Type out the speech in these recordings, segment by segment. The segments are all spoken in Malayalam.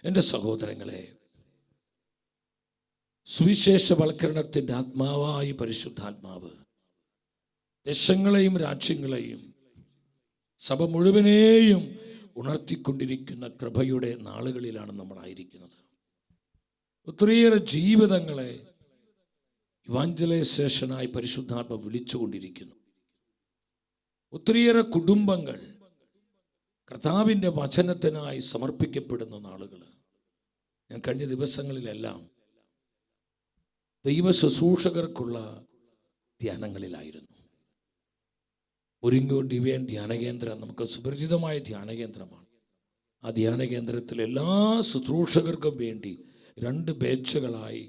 എൻ്റെ സഹോദരങ്ങളെ, സുവിശേഷവൽക്കരണത്തിൻ്റെ ആത്മാവായി പരിശുദ്ധാത്മാവ് ദേശങ്ങളെയും രാജ്യങ്ങളെയും സഭ മുഴുവനെയും ഉണർത്തിക്കൊണ്ടിരിക്കുന്ന കൃപയുടെ നാളുകളിലാണ് നമ്മളായിരിക്കുന്നത്. ഒത്തിരിയേറെ ജീവിതങ്ങളെ ഇവാഞ്ചലൈസേഷനായി പരിശുദ്ധാത്മ വിളിച്ചുകൊണ്ടിരിക്കുന്നു. ഒത്തിരിയേറെ കുടുംബങ്ങൾ കർത്താവിൻ്റെ വചനത്തിനായി സമർപ്പിക്കപ്പെടുന്ന നാളുകൾ. ഞാൻ കഴിഞ്ഞ ദിവസങ്ങളിലെല്ലാം ദൈവ ശുശ്രൂഷകർക്കുള്ള ധ്യാനങ്ങളിലായിരുന്നു. മുരിങ്ങൂർ ഡിവൈൻ ധ്യാനകേന്ദ്രം നമുക്ക് സുപരിചിതമായ ധ്യാനകേന്ദ്രമാണ്. ആ ധ്യാനകേന്ദ്രത്തിൽ എല്ലാ ശുശ്രൂഷകർക്കും വേണ്ടി 2 ബാച്ചുകളായി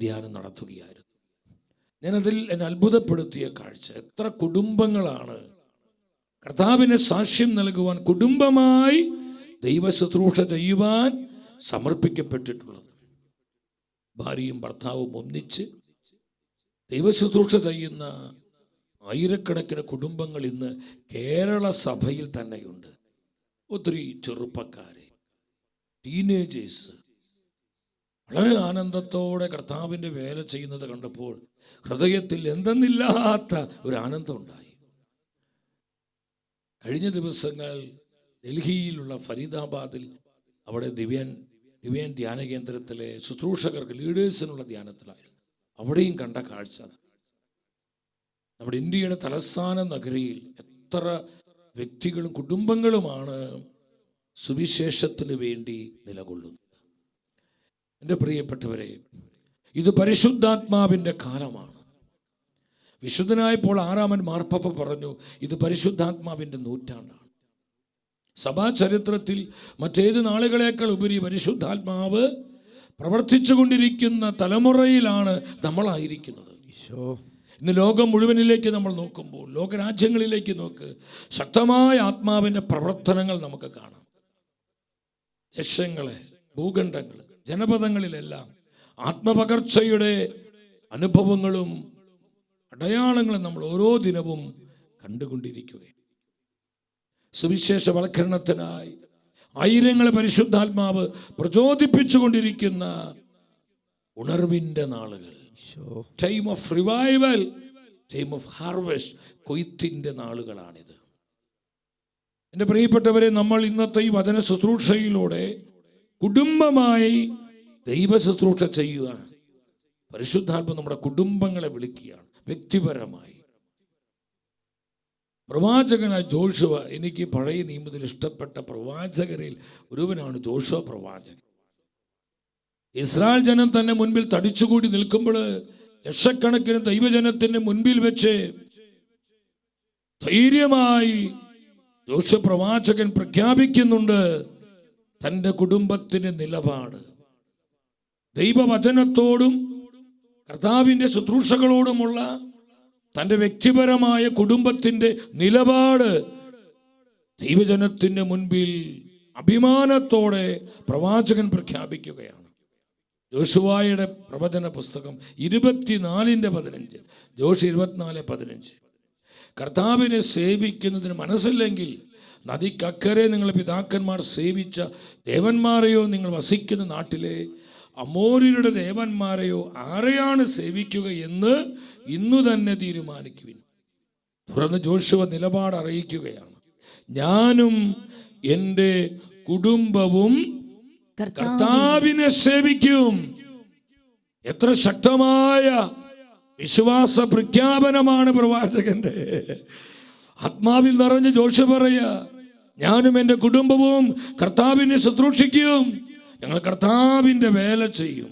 ധ്യാനം നടത്തുകയായിരുന്നു. ഞാനതിൽ എന്നെ അത്ഭുതപ്പെടുത്തിയ കാഴ്ച, എത്ര കുടുംബങ്ങളാണ് കർത്താവിന് സാക്ഷ്യം നൽകുവാൻ, കുടുംബമായി ദൈവ ശുശ്രൂഷ ചെയ്യുവാൻ സമർപ്പിക്കപ്പെട്ടിട്ടുള്ളത്. ഭാര്യയും ഭർത്താവും ഒന്നിച്ച് ദൈവ ശുശ്രൂഷ ചെയ്യുന്ന ആയിരക്കണക്കിന് കുടുംബങ്ങൾ ഇന്ന് കേരള സഭയിൽ തന്നെയുണ്ട്. ഒത്തിരി ചെറുപ്പക്കാരെ, ടീനേജേഴ്സ് വളരെ ആനന്ദത്തോടെ കർത്താവിൻ്റെ വേല ചെയ്യുന്നത് കണ്ടപ്പോൾ ഹൃദയത്തിൽ എന്തെന്നില്ലാത്ത ഒരു ആനന്ദം ഉണ്ടായി. കഴിഞ്ഞ ദിവസങ്ങൾ ഡൽഹിയിലുള്ള ഫരീദാബാദിൽ അവിടെ ദിവ്യൻ ധ്യാന കേന്ദ്രത്തിലെ ശുശ്രൂഷകർക്ക്, ലീഡേഴ്സിനുള്ള ധ്യാനത്തിലായിരുന്നു. അവിടെയും കണ്ട കാഴ്ച, നമ്മുടെ ഇന്ത്യയുടെ തലസ്ഥാന നഗരിയിൽ എത്ര വ്യക്തികളും കുടുംബങ്ങളുമാണ് സുവിശേഷത്തിന് വേണ്ടി നിലകൊള്ളുന്നത്. എൻ്റെ പ്രിയപ്പെട്ടവരെ, ഇത് പരിശുദ്ധാത്മാവിൻ്റെ കാലമാണ്. വിശുദ്ധനായ പോൾ 6-ാമൻ മാർപ്പാപ്പ പറഞ്ഞു, ഇത് പരിശുദ്ധാത്മാവിൻ്റെ നൂറ്റാണ്ടാണ്. സഭാ ചരിത്രത്തിൽ മറ്റേത് നാളുകളേക്കാൾ ഉപരി പരിശുദ്ധാത്മാവ് പ്രവർത്തിച്ചു കൊണ്ടിരിക്കുന്ന തലമുറയിലാണ് നമ്മളായിരിക്കുന്നത്. ഇന്ന് ലോകം മുഴുവനിലേക്ക് നമ്മൾ നോക്കുമ്പോൾ, ലോകരാജ്യങ്ങളിലേക്ക് നോക്ക്, ശക്തമായ ആത്മാവിൻ്റെ പ്രവർത്തനങ്ങൾ നമുക്ക് കാണാം. ദേശങ്ങളെ, ഭൂഖണ്ഡങ്ങൾ, ജനപദങ്ങളിലെല്ലാം ആത്മപകർച്ചയുടെ അനുഭവങ്ങളും അടയാളങ്ങളും നമ്മൾ ഓരോ ദിനവും കണ്ടുകൊണ്ടിരിക്കുകയാണ്. സുവിശേഷവൽക്കരണത്തിനായി ആയിരങ്ങളെ പരിശുദ്ധാത്മാവ് പ്രചോദിപ്പിച്ചുകൊണ്ടിരിക്കുന്ന ഉണർവിൻ്റെ നാളുകൾ, time of revival, time of harvest, കൊയ്ത്തിൻ്റെ നാളുകളാണിത്. എൻ്റെ പ്രിയപ്പെട്ടവരെ, നമ്മൾ ഇന്നത്തെ ഈ വചന ശുശ്രൂഷയിലൂടെ കുടുംബമായി ദൈവ ശുശ്രൂഷ ചെയ്യുക. പരിശുദ്ധാത്മ നമ്മുടെ കുടുംബങ്ങളെ വിളിക്കുകയാണ് വ്യക്തിപരമായി. പ്രവാചകനായ ജോഷുവ, എനിക്ക് പഴയ നിയമത്തിൽ ഇഷ്ടപ്പെട്ട പ്രവാചകരിൽ ഒരുവനാണ് ജോഷുവ പ്രവാചകൻ. ഇസ്രായേൽ ജനം തന്നെ മുൻപിൽ തടിച്ചുകൂടി നിൽക്കുമ്പോൾ ലക്ഷക്കണക്കിന് ദൈവജനത്തിന് മുൻപിൽ വെച്ച് ധൈര്യമായി ജോഷുവ പ്രവാചകൻ പ്രഖ്യാപിക്കുന്നുണ്ട് തൻ്റെ കുടുംബത്തിന് നിലപാട്. ദൈവവചനത്തോടും കർത്താവിൻ്റെ ശുശ്രൂഷകളോടുമുള്ള തൻ്റെ വ്യക്തിപരമായ കുടുംബത്തിൻ്റെ നിലപാട് ദൈവജനത്തിൻ്റെ മുൻപിൽ അഭിമാനത്തോടെ പ്രവാചകൻ പ്രഖ്യാപിക്കുകയാണ്. ജോഷുവായുടെ പ്രവചന പുസ്തകം 24:15, ജോഷ് 24:15. കർത്താവിനെ സേവിക്കുന്നതിന് മനസ്സില്ലെങ്കിൽ നദിക്കക്കരെ നിങ്ങളെ പിതാക്കന്മാർ സേവിച്ച ദേവന്മാരെയോ നിങ്ങൾ വസിക്കുന്ന നാട്ടിലെ അമോര്യരുടെ ദേവന്മാരെയോ ആരെയാണ് സേവിക്കുക എന്ന് ഇന്നു തന്നെ തീരുമാനിക്കുവിൻ. തുടർന്ന് ജോഷുവ നിലപാട് അറിയിക്കുകയാണ്, ഞാനും എൻ്റെ കുടുംബവും കർത്താവിനെ സേവിക്കും. എത്ര ശക്തമായ വിശ്വാസ പ്രഖ്യാപനമാണ് പ്രവാചകന്റെ! ആത്മാവിൽ നിറഞ്ഞ് ജോഷുവ പറയാ, ഞാനും എൻ്റെ കുടുംബവും കർത്താവിനെ ശുശ്രൂഷിക്കും. ഞങ്ങൾ കർത്താവിൻ്റെ വേല ചെയ്യും.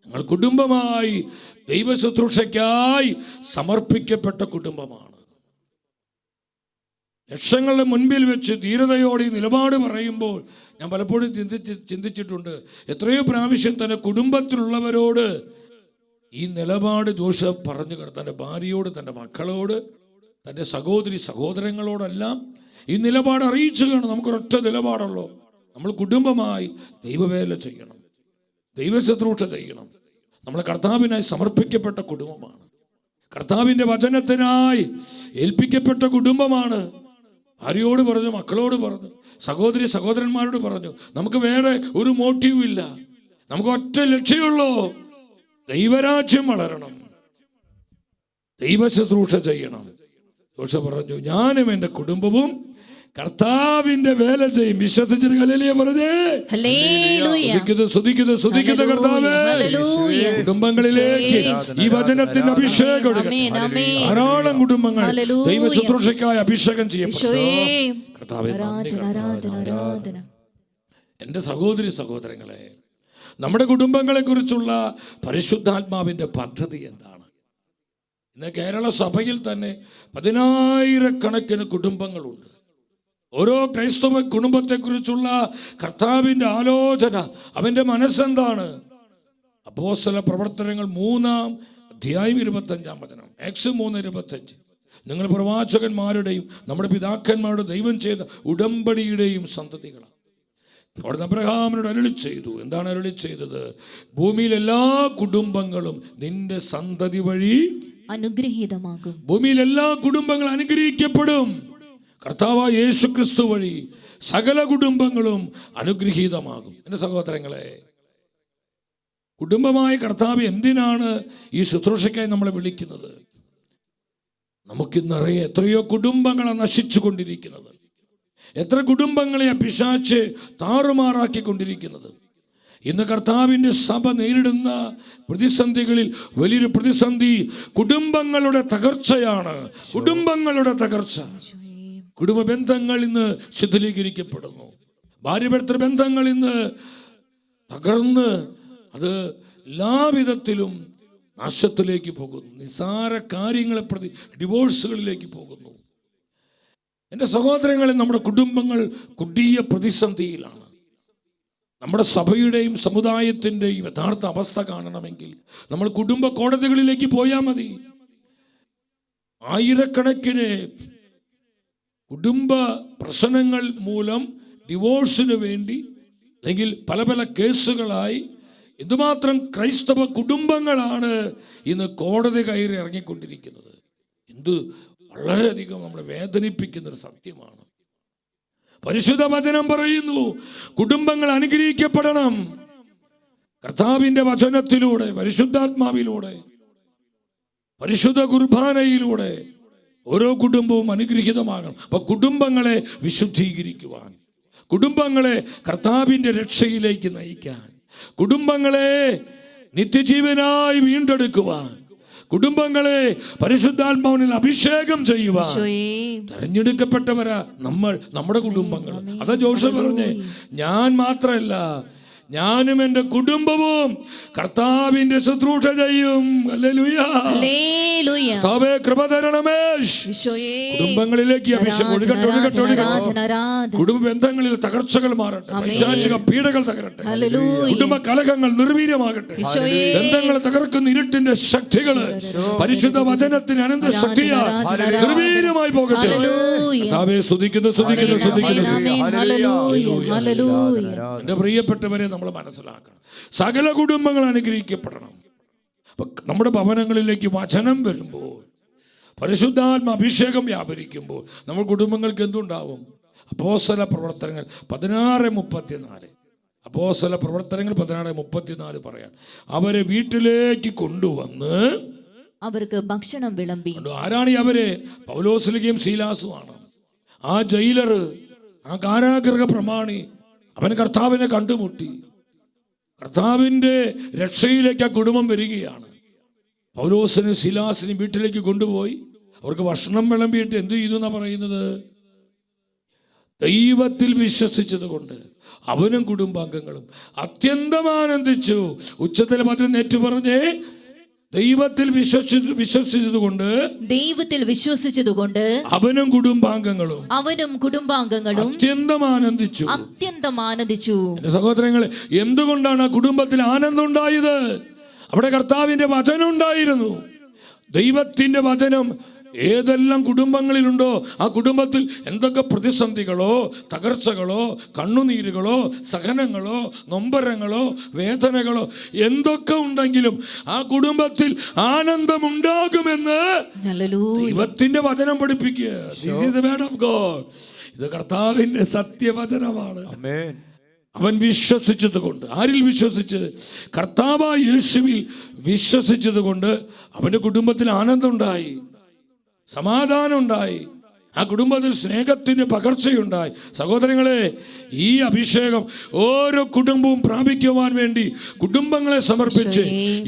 ഞങ്ങൾ കുടുംബമായി ദൈവ ശുശ്രൂഷയ്ക്കായി സമർപ്പിക്കപ്പെട്ട കുടുംബമാണ്. ലക്ഷങ്ങളുടെ മുൻപിൽ വെച്ച് ധീരതയോടെ നിലപാട് പറയുമ്പോൾ ഞാൻ പലപ്പോഴും ചിന്തിച്ചിട്ടുണ്ട്, എത്രയോ പ്രാവശ്യം തൻ്റെ കുടുംബത്തിലുള്ളവരോട് ഈ നിലപാട് ജോഷുവ പറഞ്ഞു കാണും. തൻ്റെ ഭാര്യയോട്, തൻ്റെ മക്കളോട്, തൻ്റെ സഹോദരങ്ങളോടെല്ലാം ഈ നിലപാട് അറിയിച്ചു കാണും. നമുക്കൊരൊറ്റ നിലപാടുള്ളൂ, നമ്മൾ കുടുംബമായി ദൈവവേല ചെയ്യണം, ദൈവശുശ്രൂഷ ചെയ്യണം. നമ്മൾ കർത്താവിനായി സമർപ്പിക്കപ്പെട്ട കുടുംബമാണ്, കർത്താവിൻ്റെ വചനത്തിനായി ഏൽപ്പിക്കപ്പെട്ട കുടുംബമാണ്. ഭാര്യയോട് പറഞ്ഞു, മക്കളോട് പറഞ്ഞു, സഹോദരി സഹോദരന്മാരോട് പറഞ്ഞു. നമുക്ക് വേറെ ഒരു മോട്ടീവും ഇല്ല. നമുക്ക് ഒറ്റ ലക്ഷ്യമുള്ളൂ, ദൈവരാജ്യം വളരണം, ദൈവ ശുശ്രൂഷ ചെയ്യണം. ജോഷ പറഞ്ഞു, ഞാനും എൻ്റെ കുടുംബവും കർത്താവിന്റെ വേല ചെയ്യും. വിശ്വസിച്ചിട്ട് ഹല്ലേലൂയ പറഞ്ഞേ. സ്തുതിക്കുന്നു കർത്താവേ. കുടുംബങ്ങളിലേക്ക് ഈ വചനത്തിന്റെ അഭിഷേകം ധാരാളം കുടുംബങ്ങൾ ദൈവ ശുശ്രൂഷയ്ക്കായി അഭിഷേകം ചെയ്യപ്പെട്ടു. കർത്താവേ, എൻ്റെ സഹോദരി സഹോദരങ്ങളെ, നമ്മുടെ കുടുംബങ്ങളെ കുറിച്ചുള്ള പരിശുദ്ധാത്മാവിന്റെ പദ്ധതി എന്താണ്? ഇന്ന് കേരള സഭയിൽ തന്നെ 10,000-കണക്കിന് കുടുംബങ്ങളുണ്ട്. ഓരോ ക്രൈസ്തവ കുടുംബത്തെക്കുറിച്ചുള്ള കർത്താവിൻ്റെ ആലോചന, അവൻ്റെ മനസ്സെന്താണ്? അപ്പോസ്തല പ്രവർത്തനങ്ങൾ 3-ാം അധ്യായം 25-ാം വചനം, ആക്ട്സ് 3:25. നിങ്ങൾ പ്രവാചകന്മാരുടെയും നമ്മുടെ പിതാക്കന്മാരുടെ ദൈവം ചെയ്ത ഉടമ്പടിയുടെയും സന്തതികളാണ്. അവിടെ അബ്രഹാമിനോട് അരുളി ചെയ്തു. എന്താണ് അരുളി ചെയ്തത്? ഭൂമിയിൽ എല്ലാ കുടുംബങ്ങളും നിന്റെ സന്തതി വഴി അനുഗ്രഹീതമാകും. ഭൂമിയിൽ എല്ലാ കുടുംബങ്ങളും അനുഗ്രഹിക്കപ്പെടും. കർത്താവായ യേശു ക്രിസ്തു വഴി സകല കുടുംബങ്ങളും അനുഗ്രഹീതമാകും. എൻ്റെ സഹോദരങ്ങളെ, കുടുംബമായ കർത്താവ് എന്തിനാണ് ഈ ശുശ്രൂഷയ്ക്കായി നമ്മളെ വിളിക്കുന്നത്? നമുക്കിന്നറിയാം എത്രയോ കുടുംബങ്ങളാണ് നശിച്ചു കൊണ്ടിരിക്കുന്നത്. എത്ര കുടുംബങ്ങളെ പിശാച് താറുമാറാക്കിക്കൊണ്ടിരിക്കുന്നത്. ഇന്ന് കർത്താവിൻ്റെ സഭ നേരിടുന്ന പ്രതിസന്ധികളിൽ വലിയൊരു പ്രതിസന്ധി കുടുംബങ്ങളുടെ തകർച്ചയാണ്. കുടുംബങ്ങളുടെ തകർച്ച. കുടുംബ ബന്ധങ്ങൾ ഇന്ന് ശിഥിലീകരിക്കപ്പെടുന്നു. ഭാര്യ-ഭർത്തൃ ബന്ധങ്ങൾ ഇന്ന് തകർന്ന് അത് എല്ലാവിധത്തിലും നാശത്തിലേക്ക് പോകുന്നു. നിസ്സാര കാര്യങ്ങളെ പ്രതി ഡിവോഴ്സുകളിലേക്ക് പോകുന്നു. എൻ്റെ സഹോദരങ്ങളെ, നമ്മുടെ കുടുംബങ്ങൾ കൊടിയ പ്രതിസന്ധിയിലാണ്. നമ്മുടെ സഭയുടെയും സമുദായത്തിൻ്റെയും യഥാർത്ഥ അവസ്ഥ കാണണമെങ്കിൽ നമ്മൾ കുടുംബ കോടതികളിലേക്ക് പോയാൽ മതി. ആയിരക്കണക്കിന് കുടുംബ പ്രശ്നങ്ങൾ മൂലം ഡിവോഴ്സിന് വേണ്ടി അല്ലെങ്കിൽ പല പല കേസുകളായി എന്തുമാത്രം ക്രൈസ്തവ കുടുംബങ്ങളാണ് ഇന്ന് കോടതി കയറി ഇറങ്ങിക്കൊണ്ടിരിക്കുന്നത്. എന്ത് വളരെയധികം നമ്മളെ വേദനിപ്പിക്കുന്ന ഒരു സത്യമാണ്. പരിശുദ്ധ വചനം പറയുന്നു, കുടുംബങ്ങൾ അനുഗ്രഹിക്കപ്പെടണം. കർത്താവിൻ്റെ വചനത്തിലൂടെ, പരിശുദ്ധാത്മാവിലൂടെ, പരിശുദ്ധ കുർബാനയിലൂടെ ഓരോ കുടുംബവും അനുഗ്രഹീതമാകണം. അപ്പൊ കുടുംബങ്ങളെ വിശുദ്ധീകരിക്കുവാൻ, കുടുംബങ്ങളെ കർത്താവിൻ്റെ രക്ഷയിലേക്ക് നയിക്കാൻ, കുടുംബങ്ങളെ നിത്യജീവനായി വീണ്ടെടുക്കുവാൻ, കുടുംബങ്ങളെ പരിശുദ്ധാത്മാവിൽ അഭിഷേകം ചെയ്യുവാൻ തെരഞ്ഞെടുക്കപ്പെട്ടവരാ നമ്മൾ, നമ്മുടെ കുടുംബങ്ങൾ. അതാ ജോഷ പറഞ്ഞേ, ഞാൻ മാത്രമല്ല, ഞാനും എൻ്റെ കുടുംബവും കർത്താവിന്റെ ശുശ്രൂഷ ചെയ്യും. ഹല്ലേലൂയ. കർത്താവേ, കൃപ തരണമേ. കുടുംബങ്ങളിലേക്ക് അഭിഷേകം ഒഴുകട്ടെ. കുടുംബ ബന്ധങ്ങളിൽ തകർച്ചകൾ മാറട്ടെ. പൈശാചിക പീഡകൾ തകരട്ടെ. കുടുംബ കലഹങ്ങൾ നിർവീര്യമാകട്ടെ. ബന്ധങ്ങളെ തകർക്കുന്ന ഇരുട്ടിന്റെ ശക്തികള് പരിശുദ്ധ വചനത്തിന് അനന്ത ശക്തിയാ നിർവീര്യമായി പോകട്ടെ. കർത്താവേ, സ്തുതിക്കുന്നു. എന്റെ പ്രിയപ്പെട്ടവരെ, നമ്മൾ മനസ്സിലാക്കണം, സകല കുടുംബങ്ങൾ അനുഗ്രഹിക്കപ്പെടണം. നമ്മുടെ ഭവനങ്ങളിലേക്ക് വചനം വരുമ്പോൾ, പരിശുദ്ധാത്മ അഭിഷേകം വ്യാപരിക്കുമ്പോൾ നമ്മൾ കുടുംബങ്ങൾക്ക് എന്തുണ്ടാവും? അപ്പോസ്തല പ്രവർത്തനങ്ങൾ 16:34, അപ്പോസ്തല പ്രവർത്തനങ്ങൾ 16:34 പറയാൻ, അവരെ വീട്ടിലേക്ക് കൊണ്ടുവന്ന് അവർക്ക് ഭക്ഷണം വിളമ്പി. ആരാണ് അവര്? പൗലോസ്ലിയും ശീലാസുമാണ്. ആ ജയിലർ, ആ കാരാഗൃഹ പ്രമാണി, അവൻ കർത്താവിനെ കണ്ടുമുട്ടി. കർത്താവിൻ്റെ രക്ഷയിലേക്ക് ആ കുടുംബം വരികയാണ്. പൗലോസിനും ശീലാസിനും വീട്ടിലേക്ക് കൊണ്ടുപോയി അവർക്ക് ഭക്ഷണം വിളമ്പിയിട്ട് എന്ത് ചെയ്തു എന്നാ പറയുന്നത്? ദൈവത്തിൽ വിശ്വസിച്ചത് കൊണ്ട് അവനും കുടുംബാംഗങ്ങളും അത്യന്തം ആനന്ദിച്ചു. ഉച്ചത്തിൽ മാത്രം നെറ്റ് പറഞ്ഞേ, ദൈവത്തിൽ വിശ്വസിച്ചതുകൊണ്ട് അവനും കുടുംബാംഗങ്ങളും അത്യന്തം ആനന്ദിച്ചു. എന്റെ സഹോദരങ്ങളെ, എന്തുകൊണ്ടാണ് ആ കുടുംബത്തിൽ ആനന്ദം ഉണ്ടായത്? അവിടെ കർത്താവിന്റെ വചനം ഉണ്ടായിരുന്നു. ദൈവത്തിന്റെ വചനം ഏതെല്ലാം കുടുംബങ്ങളിലുണ്ടോ ആ കുടുംബത്തിൽ എന്തൊക്കെ പ്രതിസന്ധികളോ തകർച്ചകളോ കണ്ണുനീരുകളോ സഹനങ്ങളോ നൊമ്പരങ്ങളോ വേദനകളോ എന്തൊക്കെ ഉണ്ടെങ്കിലും ആ കുടുംബത്തിൽ ആനന്ദമുണ്ടാകുമെന്ന് ദൈവത്തിന്റെ വചനം പഠിപ്പിക്കുക. This is the word of God. ഇത് കർത്താവിന്റെ സത്യവചനമാണ്. അവൻ വിശ്വസിച്ചത് കൊണ്ട്, ആരിൽ വിശ്വസിച്ച്? കർത്താവായ യേശുവിൽ വിശ്വസിച്ചത് കൊണ്ട് അവന്റെ കുടുംബത്തിൽ ആനന്ദം ഉണ്ടായി, സമാധാനം ഉണ്ടായി, ആ കുടുംബത്തിൽ സ്നേഹത്തിന് പകർച്ചയുണ്ടായി. സഹോദരങ്ങളെ, ഈ അഭിഷേകം ഓരോ കുടുംബവും പ്രാപിക്കുവാൻ വേണ്ടി കുടുംബങ്ങളെ സമർപ്പിച്ച്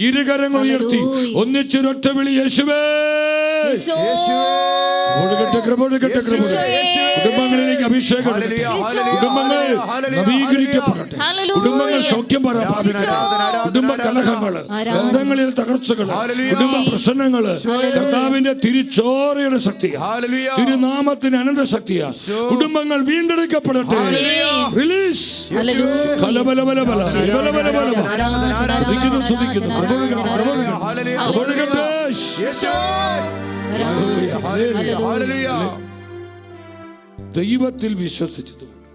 ഇരുകരങ്ങൾ ഉയർത്തി ഒന്നിച്ചൊരൊറ്റ വിളി, യേശുവേ. കുടുംബങ്ങളിലേക്ക് അഭിഷേകം, കുടുംബങ്ങൾ നവീകരിക്കപ്പെടട്ടെ, കുടുംബങ്ങൾ സൗഖ്യം പ്രാപിക്കട്ടെ, കുടുംബ കലഹങ്ങള്, ബന്ധങ്ങളിൽ തകർച്ചകള്, കുടുംബ പ്രശ്നങ്ങള് കർത്താവിന്റെ തിരിച്ചോരയുടെ ശക്തിയാണ്, തിരുനാമത്തിന് അനന്ത ശക്തിയാണ്. കുടുംബങ്ങൾ വീണ്ടെടുക്കപ്പെടട്ടെ. റിലീസ്. ദൈവത്തിൽ വിശ്വസിച്ചതുകൊണ്ട്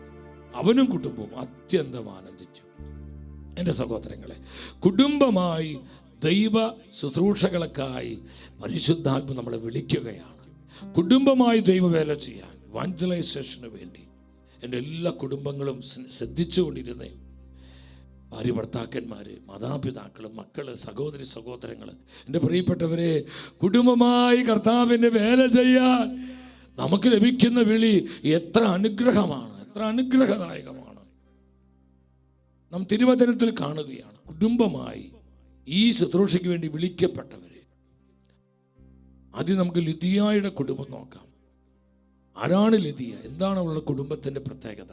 അവനും കുടുംബവും അത്യന്തം ആനന്ദിച്ചു. എൻ്റെ സഹോദരങ്ങളെ, കുടുംബമായി ദൈവ ശുശ്രൂഷകൾക്കായി പരിശുദ്ധാത്മ നമ്മളെ വിളിക്കുകയാണ്. കുടുംബമായി ദൈവവേല ചെയ്യാൻ, ഇവാഞ്ചലൈസേഷന് വേണ്ടി എൻ്റെ എല്ലാ കുടുംബങ്ങളും ശ്രദ്ധിച്ചുകൊണ്ടിരുന്നേ. ഭാര്യ ഭർത്താക്കന്മാർ, മാതാപിതാക്കൾ, മക്കൾ, സഹോദരി സഹോദരങ്ങൾ, എൻ്റെ പ്രിയപ്പെട്ടവരെ, കുടുംബമായി കർത്താവിൻ്റെ വേല ചെയ്യാൻ നമുക്ക് ലഭിക്കുന്ന വിളി എത്ര അനുഗ്രഹമാണ്, എത്ര അനുഗ്രഹദായകമാണ്. നാം തിരുവചനത്തിൽ കാണുകയാണ്, കുടുംബമായി ഈ ശുശ്രൂഷയ്ക്ക് വേണ്ടി വിളിക്കപ്പെട്ടവര്. ആദ്യം നമുക്ക് ലിദിയായുടെ കുടുംബം നോക്കാം. ആരാണ് ലിദിയ? എന്താണ് അവളുടെ കുടുംബത്തിന്റെ പ്രത്യേകത?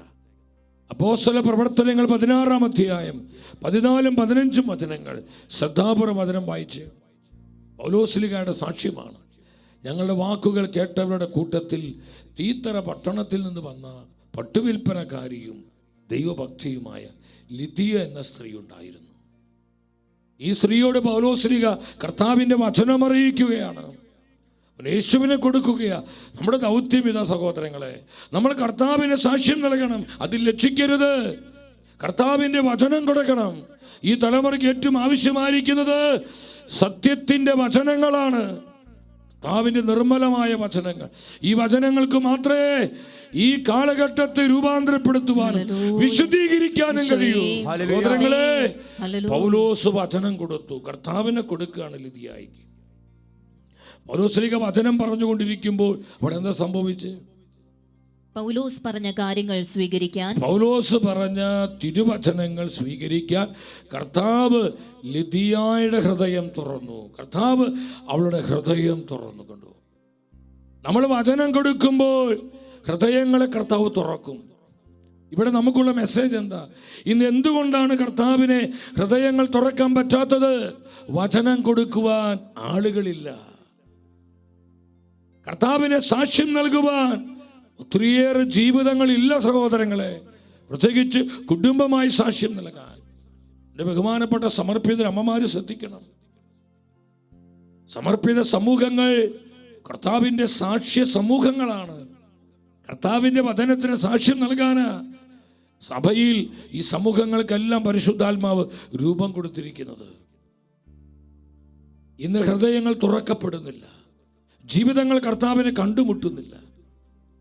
അപ്പോസ്തല പ്രവർത്തനങ്ങൾ 16-ാം അധ്യായം 14-15 വചനങ്ങൾ ശ്രദ്ധാപൂർവ്വം വചനം വായിച്ച്. പൗലോസ്ലീഹായുടെ സാക്ഷ്യമാണ്. ഞങ്ങളുടെ വാക്കുകൾ കേട്ടവരുടെ കൂട്ടത്തിൽ തീത്തറ പട്ടണത്തിൽ നിന്ന് വന്ന പട്ടുവിൽപ്പനക്കാരിയും ദൈവഭക്തിയുമായ ലിദിയ എന്ന സ്ത്രീ ഉണ്ടായിരുന്നു. ഈ സ്ത്രീയോട് പൗലോസ്ലീഹ കർത്താവിൻ്റെ വചനം അറിയിക്കുകയാണ്, യേശുവിനെ കൊടുക്കുകയാ. നമ്മുടെ ദൗത്യം ഇതാ സഹോദരങ്ങളെ, നമ്മൾ കർത്താവിന് സാക്ഷ്യം നൽകണം. അതിൽ ലക്ഷിക്കരുത്. കർത്താവിൻ്റെ വചനം കൊടുക്കണം. ഈ തലമുറയ്ക്ക് ഏറ്റവും ആവശ്യമായിരിക്കുന്നത് സത്യത്തിൻ്റെ വചനങ്ങളാണ്, കർത്താവിൻ്റെ നിർമ്മലമായ വചനങ്ങൾ. ഈ വചനങ്ങൾക്ക് മാത്രമേ ഈ കാലഘട്ടത്തെ രൂപാന്തരപ്പെടുത്തുവാനും വിശുദ്ധീകരിക്കാനും കഴിയൂ. സഹോദരങ്ങളെ, പൗലോസ് വചനം കൊടുത്തു, കർത്താവിനെ കൊടുക്കുകയാണ് ലിദിയായിക്ക്. പൗലോസ്ലീഹ വചനം പറഞ്ഞുകൊണ്ടിരിക്കുമ്പോൾ അവിടെ എന്താ സംഭവിച്ച്? പൗലോസ് പറഞ്ഞ കാര്യങ്ങൾ സ്വീകരിക്കാൻ, പൗലോസ് പറഞ്ഞ തിരുവചനങ്ങൾ സ്വീകരിക്കാൻ കർത്താവ് ലിദിയായുടെ ഹൃദയം തുറന്നു. കർത്താവ് അവളുടെ ഹൃദയം തുറന്നു കൊണ്ടു. നമ്മൾ വചനം കൊടുക്കുമ്പോൾ ഹൃദയങ്ങളെ കർത്താവ് തുറക്കും. ഇവിടെ നമുക്കുള്ള മെസ്സേജ് എന്താ? ഇന്ന് എന്തുകൊണ്ടാണ് കർത്താവിനെ ഹൃദയങ്ങൾ തുറക്കാൻ പറ്റാത്തത്? വചനം കൊടുക്കുവാൻ ആളുകളില്ല. കർത്താവിനെ സാക്ഷ്യം നൽകുവാൻ ഒത്തിരിയേറെ ജീവിതങ്ങളില്ല സഹോദരങ്ങളെ. പ്രത്യേകിച്ച് കുടുംബമായി സാക്ഷ്യം നൽകാൻ എൻ്റെ ബഹുമാനപ്പെട്ട സമർപ്പിത അമ്മമാര് ശ്രദ്ധിക്കണം. സമർപ്പിത സമൂഹങ്ങൾ കർത്താവിൻ്റെ സാക്ഷ്യ സമൂഹങ്ങളാണ്. കർത്താവിൻ്റെ വചനത്തിന് സാക്ഷ്യം നൽകാനാ സഭയിൽ ഈ സമൂഹങ്ങൾക്കെല്ലാം പരിശുദ്ധാത്മാവ് രൂപം കൊടുത്തിരിക്കുന്നത്. ഇന്ന് ഹൃദയങ്ങൾ തുറക്കപ്പെടുന്നില്ല, ജീവിതങ്ങൾ കർത്താവിനെ കണ്ടുമുട്ടുന്നില്ല,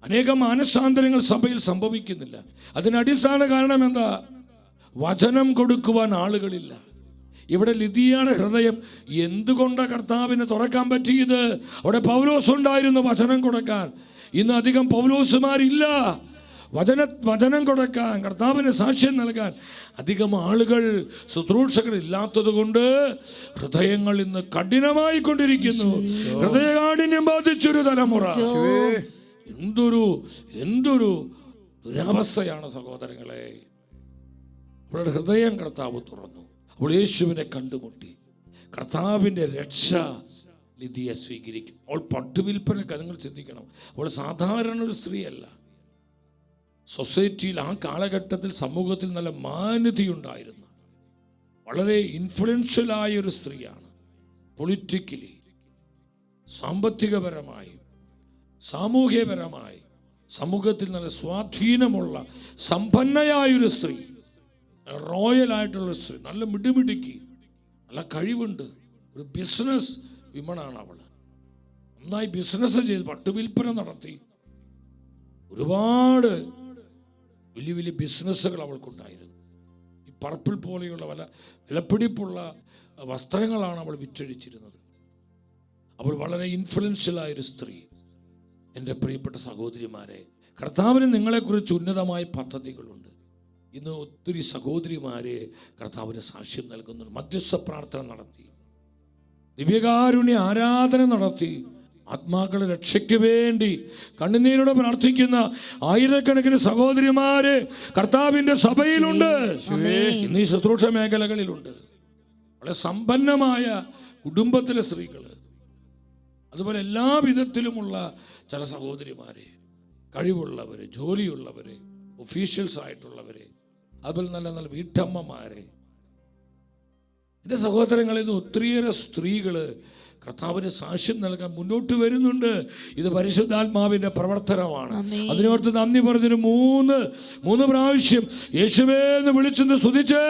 അനേകം മാനസാന്തരങ്ങൾ സഭയിൽ സംഭവിക്കുന്നില്ല. അതിന് അടിസ്ഥാന കാരണം എന്താ? വചനം കൊടുക്കുവാൻ ആളുകളില്ല. ഇവിടെ ലിദിയയുടെ ഹൃദയം എന്തുകൊണ്ടാണ് കർത്താവിനെ തുറക്കാൻ പറ്റിയത്? അവിടെ പൗലോസ് ഉണ്ടായിരുന്നു വചനം കൊടുക്കാൻ. ഇന്ന് അധികം പൗലോസുമാരില്ല. വചനം കൊടുക്കാൻ, കർത്താവിന് സാക്ഷ്യം നൽകാൻ അധികം ആളുകൾ, ശുശ്രൂഷകർ ഇല്ലാത്തത് കൊണ്ട് ഹൃദയങ്ങൾ ഇന്ന് കഠിനമായി കൊണ്ടിരിക്കുന്നു. ഹൃദയകാഠിന്യം ബാധിച്ചൊരു തലമുറ. എന്തൊരു ദുരവസ്ഥയാണ് സഹോദരങ്ങളെ. അവളുടെ ഹൃദയം കർത്താവ് തുറന്നു. അവൾ യേശുവിനെ കണ്ടുമുട്ടി. കർത്താവിൻ്റെ രക്ഷ ലിദിയ സ്വീകരിക്കും. അവൾ പട്ടുവിൽപ്പനക്ക്, നിങ്ങൾ ചിന്തിക്കണം, അവൾ സാധാരണ ഒരു സ്ത്രീയല്ല. സൊസൈറ്റിയിൽ ആ കാലഘട്ടത്തിൽ സമൂഹത്തിൽ നല്ല മാന്യതയുണ്ടായിരുന്നു. വളരെ ഇൻഫ്ലുവൻഷ്യലായ ഒരു സ്ത്രീയാണ്. പൊളിറ്റിക്കലി, സാമ്പത്തികപരമായി, സാമൂഹ്യപരമായി സമൂഹത്തിൽ നല്ല സ്വാധീനമുള്ള സമ്പന്നയായൊരു സ്ത്രീ, റോയലായിട്ടുള്ള സ്ത്രീ, നല്ല മിടുമിടുക്കി, നല്ല കഴിവുണ്ട്, ഒരു ബിസിനസ് വിമണാണ് അവൾ. നന്നായി ബിസിനസ് ചെയ്ത് പട്ടുവിൽപ്പന നടത്തി, ഒരുപാട് വലിയ വലിയ ബിസിനസ്സുകൾ അവൾക്കുണ്ടായിരുന്നു. ഈ പർപ്പിൾ പോലെയുള്ള വിലപിടിപ്പുള്ള വസ്ത്രങ്ങളാണ് അവൾ വിറ്റഴിച്ചിരുന്നത്. അവൾ വളരെ ഇൻഫ്ലുവൻഷ്യലായൊരു സ്ത്രീ. എൻ്റെ പ്രിയപ്പെട്ട സഹോദരിമാരെ, കർത്താവിന് നിങ്ങളെക്കുറിച്ച് ഉന്നതമായ പദ്ധതികളുണ്ട്. ഇന്ന് ഒത്തിരി സഹോദരിമാരെ കർത്താവിന് സാക്ഷ്യം നൽകുന്നുണ്ട്. മധ്യസ്ഥ പ്രാർത്ഥന നടത്തി, ദിവ്യകാരുണ്യ ആരാധന നടത്തി, ആത്മാക്കളുടെ രക്ഷയ്ക്ക് വേണ്ടി കണ്ണുനീരോടെ പ്രാർത്ഥിക്കുന്ന ആയിരക്കണക്കിന് സഹോദരിമാര് കർത്താവിന്റെ സഭയിലുണ്ട്. ഇന്ന് ഈ ശുശ്രൂഷ മേഖലകളിലുണ്ട്. വളരെ സമ്പന്നമായ കുടുംബത്തിലെ സ്ത്രീകള്, അതുപോലെ എല്ലാ വിധത്തിലുമുള്ള ചില സഹോദരിമാരെ, കഴിവുള്ളവര്, ജോലിയുള്ളവര്, ഒഫീഷ്യൽസ് ആയിട്ടുള്ളവര്, അതുപോലെ നല്ല നല്ല വീട്ടമ്മമാരെ. എൻ്റെ സഹോദരങ്ങളിൽ നിന്ന് ഒത്തിരിയേറെ സ്ത്രീകള് കർത്താവിന് സാക്ഷ്യം നൽകാൻ മുന്നോട്ട് വരുന്നുണ്ട്. ഇത് പരിശുദ്ധാത്മാവിന്റെ പ്രവർത്തനമാണ്. അതിനോർത്ത് നന്ദി പറഞ്ഞതിന് മൂന്ന് പ്രാവശ്യം യേശുവേ എന്ന് വിളിച്ചെന്ന് സ്തുതിച്ചേ.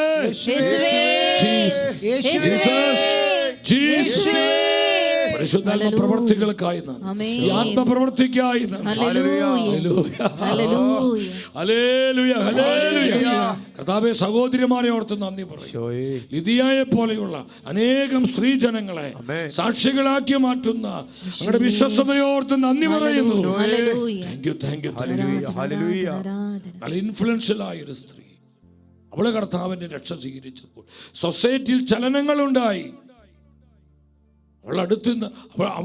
പരിശുദ്ധാത്മ പ്രവർത്തികൾക്കായി നന്ദി, ഈ ആത്മപ്രവർത്തിക്കായി കർത്താവേ, സഹോദരിമാരെ ഓർത്ത് നന്ദി പറയും. ലിദിയയെ പോലെയുള്ള അനേകം സ്ത്രീജനങ്ങളെ സാക്ഷികളാക്കി മാറ്റുന്ന ഞങ്ങളുടെ വിശ്വസ്തയോർത്ത് നന്ദി പറയുന്നു. നല്ല ഇൻഫ്ലുവൻഷ്യൽ ആയൊരു സ്ത്രീ, അവള് കർത്താവിന്റെ രക്ഷ സ്വീകരിച്ചപ്പോൾ സൊസൈറ്റിയിൽ ചലനങ്ങളുണ്ടായി.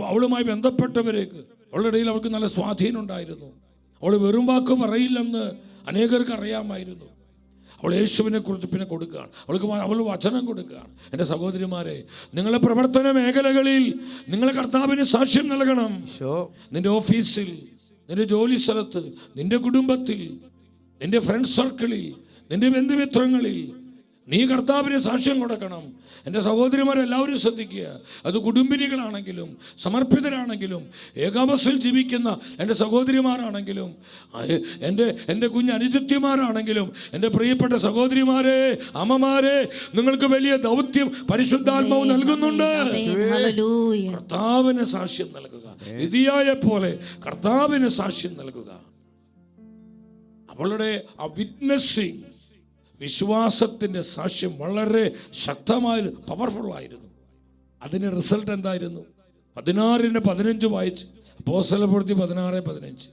അവളുമായി ബന്ധപ്പെട്ടവരേക്ക് അവളുടെ ഇടയിൽ അവൾക്ക് നല്ല സ്വാധീനം ഉണ്ടായിരുന്നു. അവൾ വെറും വാക്ക് പറയില്ലെന്ന് അനേകർക്ക് അറിയാമായിരുന്നു. അവൾ യേശുവിനെ കുറിച്ച് പിന്നെ കൊടുക്കുകയാണ്, അവൾ വചനം കൊടുക്കുകയാണ്. എൻ്റെ സഹോദരിമാരെ, നിങ്ങളുടെ പ്രവർത്തന മേഖലകളിൽ നിങ്ങളെ കർത്താവിന് സാക്ഷ്യം നൽകണം. നിന്റെ ഓഫീസിൽ, നിന്റെ ജോലി സ്ഥലത്ത്, നിന്റെ കുടുംബത്തിൽ, നിന്റെ ഫ്രണ്ട് സർക്കിളിൽ, നിന്റെ ബന്ധുമിത്രങ്ങളിൽ നീ കർത്താവിന് സാക്ഷ്യം കൊടുക്കണം. എൻ്റെ സഹോദരിമാരെല്ലാവരും ശ്രദ്ധിക്കുക. അത് കുടുംബിനികളാണെങ്കിലും സമർപ്പിതരാണെങ്കിലും ഏകാവസ്ഥയിൽ ജീവിക്കുന്ന എൻ്റെ സഹോദരിമാരാണെങ്കിലും എൻ്റെ കുഞ്ഞ് അനുജത്തിമാരാണെങ്കിലും എൻ്റെ പ്രിയപ്പെട്ട സഹോദരിമാരെ, അമ്മമാരെ, നിങ്ങൾക്ക് വലിയ ദൗത്യം പരിശുദ്ധാത്മാവ് നൽകുന്നുണ്ട്. കർത്താവിന് സാക്ഷ്യം നൽകുക. ലിദിയയെ പോലെ കർത്താവിന് സാക്ഷ്യം നൽകുക. അവളുടെ ആ വിറ്റ്നസ്സിങ്, വിശ്വാസത്തിൻ്റെ സാക്ഷ്യം വളരെ ശക്തമായ പവർഫുള്ളായിരുന്നു. അതിന് റിസൾട്ട് എന്തായിരുന്നു? 16:15 വായിച്ച്, അപ്പോസ്തലപ്രവൃത്തി 16:15.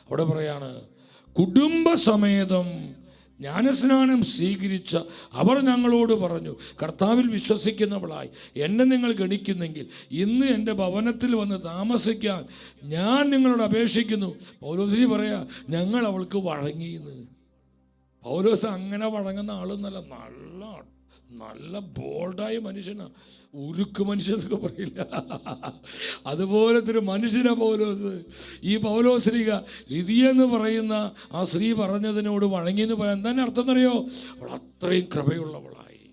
അവിടെ പറയാണ്, കുടുംബസമേതം ജ്ഞാനസ്നാനം സ്വീകരിച്ച അവർ ഞങ്ങളോട് പറഞ്ഞു, കർത്താവിൽ വിശ്വസിക്കുന്നവളായി എന്നെ നിങ്ങൾ ഗണിക്കുന്നെങ്കിൽ ഇന്ന് എൻ്റെ ഭവനത്തിൽ വന്ന് താമസിക്കാൻ ഞാൻ നിങ്ങളോട് അപേക്ഷിക്കുന്നു. പൗലോസ് പറയാ, ഞങ്ങൾ അവൾക്ക് വഴങ്ങിയെന്ന്. പൗലോസ് അങ്ങനെ വഴങ്ങുന്ന ആളൊന്നല്ല, നല്ല ബോൾഡായ മനുഷ്യനാ. ഉരുക്ക് മനുഷ്യനൊക്കെ പറയില്ല, അതുപോലത്തെ ഒരു മനുഷ്യനാ പൗലോസ്. ഈ പൗലോസ്ലീഗ ലിദിയ എന്ന് പറയുന്ന ആ സ്ത്രീ പറഞ്ഞതിനോട് വഴങ്ങിയെന്ന് പറയാൻ എന്താണ് അർത്ഥം എന്നറിയോ? അവൾ അത്രയും കൃപയുള്ളവളായി,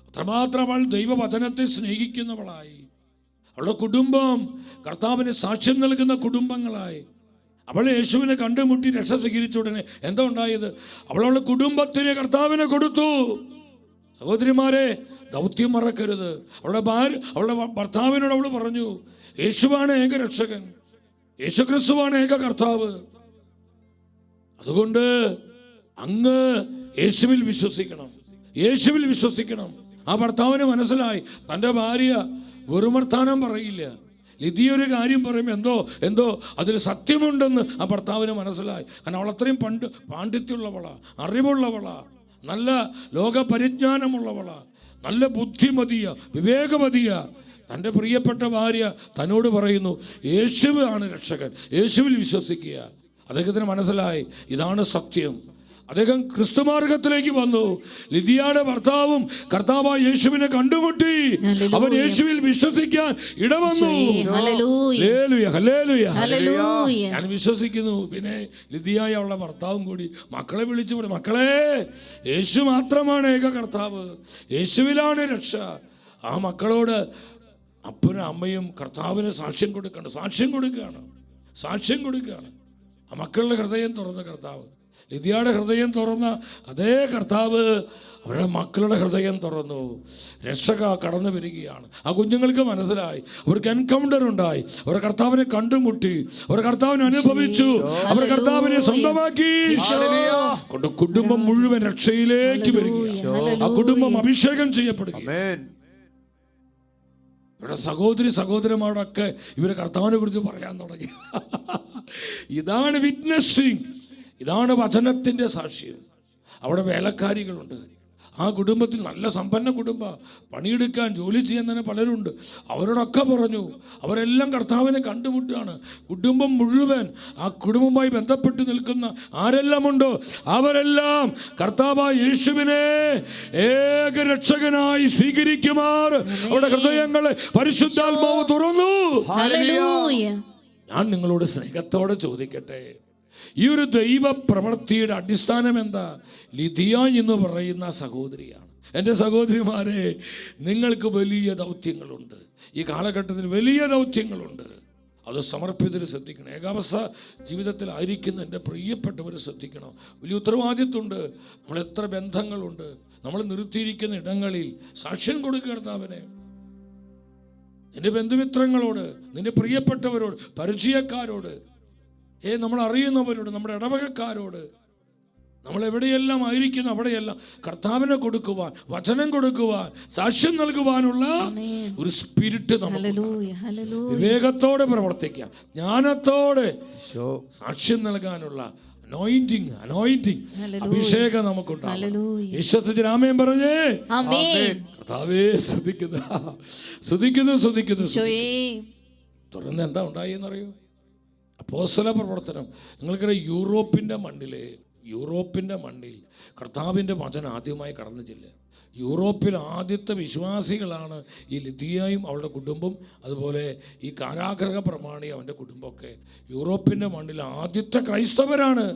അത്രമാത്രം അവൾ ദൈവവചനത്തെ സ്നേഹിക്കുന്നവളായി. അവളുടെ കുടുംബം കർത്താവിന് സാക്ഷ്യം നൽകുന്ന കുടുംബങ്ങളായി. അവൾ യേശുവിനെ കണ്ടുമുട്ടി രക്ഷ സ്വീകരിച്ച ഉടനെ എന്താ ഉണ്ടായത്? അവളുടെ കുടുംബത്തിന് കർത്താവിനെ കൊടുത്തു. സഹോദരിമാരെ, ദൗത്യം മറക്കരുത്. അവളുടെ ഭർത്താവിനോട് അവൾ പറഞ്ഞു, യേശുവാണ് ഏക രക്ഷകൻ, യേശുക്രിസ്തുവാണ് ഏക കർത്താവ്. അതുകൊണ്ട് അങ്ങ് യേശുവിൽ വിശ്വസിക്കണം, യേശുവിൽ വിശ്വസിക്കണം. ആ ഭർത്താവിന് മനസ്സിലായി, തൻ്റെ ഭാര്യ വെറും വർത്താനം പറയില്ല. ലിദിയ ഒരു കാര്യം പറയുമ്പോൾ എന്തോ അതിൽ സത്യമുണ്ടെന്ന് ആ ഭർത്താവിന് മനസ്സിലായി. കാരണം അവൾ അത്രയും പാണ്ഡിത്യമുള്ളവളാ, അറിവുള്ളവളാ, നല്ല ലോക പരിജ്ഞാനമുള്ളവളാ, നല്ല ബുദ്ധിമതിയ, വിവേകമതിയ. തൻ്റെ പ്രിയപ്പെട്ട ഭാര്യ തന്നോട് പറയുന്നു, യേശുവ് ആണ് രക്ഷകൻ, യേശുവിൽ വിശ്വസിക്കുക. അദ്ദേഹത്തിന് മനസ്സിലായി, ഇതാണ് സത്യം. അദ്ദേഹം ക്രിസ്തുമാർഗത്തിലേക്ക് വന്നു. ലിദിയയുടെ ഭർത്താവും കർത്താവായ യേശുവിനെ കണ്ടുമുട്ടി. അവൻ യേശുവിൽ വിശ്വസിക്കാൻ ഇടവന്നു. ഞാൻ വിശ്വസിക്കുന്നു. പിന്നെ ലിദിയയെ അവളുടെ ഭർത്താവും കൂടി മക്കളെ വിളിച്ചു പറഞ്ഞു, മക്കളെ, യേശു മാത്രമാണ് ഏക കർത്താവ്, യേശുവിലാണ് രക്ഷ. ആ മക്കളോട് അപ്പനും അമ്മയും കർത്താവിന് സാക്ഷ്യം കൊടുക്കുകയാണ്. സാക്ഷ്യം കൊടുക്കുകയാണ്. ആ മക്കളുടെ ഹൃദയം തുറന്ന കർത്താവ്, ലിദിയയുടെ ഹൃദയം തുറന്ന അതേ കർത്താവ് അവരുടെ മക്കളുടെ ഹൃദയം തുറന്നു. രക്ഷക കടന്നു വരികയാണ്. ആ കുഞ്ഞുങ്ങൾക്ക് മനസ്സിലായി, അവർക്ക് എൻകൗണ്ടർ ഉണ്ടായി, അവർ കർത്താവിനെ കണ്ടുമുട്ടി, അവർ കർത്താവിനെ അനുഭവിച്ചു, അവർ കർത്താവിനെ സ്വന്തമാക്കി. കൊണ്ട് കുടുംബം മുഴുവൻ രക്ഷയിലേക്ക് വരികയാണ്. ആ കുടുംബം അഭിഷേകം ചെയ്യപ്പെടുകയാണ്. ഇവിടെ സഹോദരന്മാരോടൊക്കെ ഇവരെ കർത്താവിനെ കുറിച്ച് പറയാൻ തുടങ്ങി. ഇതാണ് വിറ്റ്നസിങ്, ഇതാണ് വചനത്തിൻ്റെ സാക്ഷ്യം. അവിടെ വേലക്കാരികളുണ്ട്. ആ കുടുംബത്തിൽ നല്ല സമ്പന്ന കുടുംബ, പണിയെടുക്കാൻ ജോലി ചെയ്യാൻ തന്നെ പലരുണ്ട്. അവരോടൊക്കെ പറഞ്ഞു, അവരെല്ലാം കർത്താവിനെ കണ്ടുമുട്ടുകയാണ്. കുടുംബം മുഴുവൻ, ആ കുടുംബവുമായി ബന്ധപ്പെട്ട് നിൽക്കുന്ന ആരെല്ലാം ഉണ്ടോ അവരെല്ലാം കർത്താവായ യേശുവിനെ ഏകരക്ഷകനായി സ്വീകരിക്കുമാർ അവരുടെ ഹൃദയങ്ങളെ പരിശുദ്ധാത്മാവ് തുറന്നു. ഞാൻ നിങ്ങളോട് സ്നേഹത്തോടെ ചോദിക്കട്ടെ, ഈ ഒരു ദൈവ പ്രവൃത്തിയുടെ അടിസ്ഥാനം എന്താ? ലിദിയ എന്ന് പറയുന്ന സഹോദരിയാണ്. എൻ്റെ സഹോദരിമാരെ, നിങ്ങൾക്ക് വലിയ ദൗത്യങ്ങളുണ്ട്. ഈ കാലഘട്ടത്തിൽ വലിയ ദൗത്യങ്ങളുണ്ട്. അത് സമർപ്പിതർ ശ്രദ്ധിക്കണം. ഏകാവസ്ഥ ജീവിതത്തിലായിരിക്കുന്ന എൻ്റെ പ്രിയപ്പെട്ടവർ ശ്രദ്ധിക്കണം. വലിയ ഉത്തരവാദിത്വമുണ്ട്. നമ്മൾ എത്ര ബന്ധങ്ങളുണ്ട്, നമ്മൾ നിർത്തിയിരിക്കുന്ന ഇടങ്ങളിൽ സാക്ഷ്യം കൊടുക്കുക കർത്താവിനെ. നിന്റെ ബന്ധുമിത്രങ്ങളോട്, നിന്റെ പ്രിയപ്പെട്ടവരോട്, പരിചയക്കാരോട്, നമ്മൾ അറിയുന്നവരോട്, നമ്മുടെ ഇടവകക്കാരോട്, നമ്മൾ എവിടെയെല്ലാം ആയിരിക്കുന്നു അവിടെയെല്ലാം കർത്താവിനെ കൊടുക്കുവാൻ, വചനം കൊടുക്കുവാൻ, സാക്ഷ്യം നൽകുവാനുള്ള ഒരു സ്പിരിറ്റ് നമുക്ക് വിവേകത്തോടെ പ്രവർത്തിക്കാം, ജ്ഞാനത്തോടെ സാക്ഷ്യം നൽകാനുള്ള അനോയിന്റിങ് അഭിഷേകം നമുക്കുണ്ടാകും. വിശ്വസിച്ച് ആമേൻ പറഞ്ഞേ. കർത്താവേ സ്തുതിക്കുന്നു. തുടർന്ന് എന്താ ഉണ്ടായെന്നറിയോ? അപ്പോസ്തല പ്രവർത്തനം. നിങ്ങൾക്കറിയാം, യൂറോപ്പിൻ്റെ മണ്ണിൽ കർത്താവിൻ്റെ വചനം ആദ്യമായി കടന്നു ചെല്ലുക. യൂറോപ്പിൽ ആദ്യത്തെ വിശ്വാസികളാണ് ഈ ലിദിയയും അവളുടെ കുടുംബം, അതുപോലെ ഈ കാരാഗ്രഹ പ്രമാണി അവൻ്റെ കുടുംബമൊക്കെ. യൂറോപ്പിൻ്റെ മണ്ണിൽ ആദ്യത്തെ ക്രൈസ്തവരാണ്.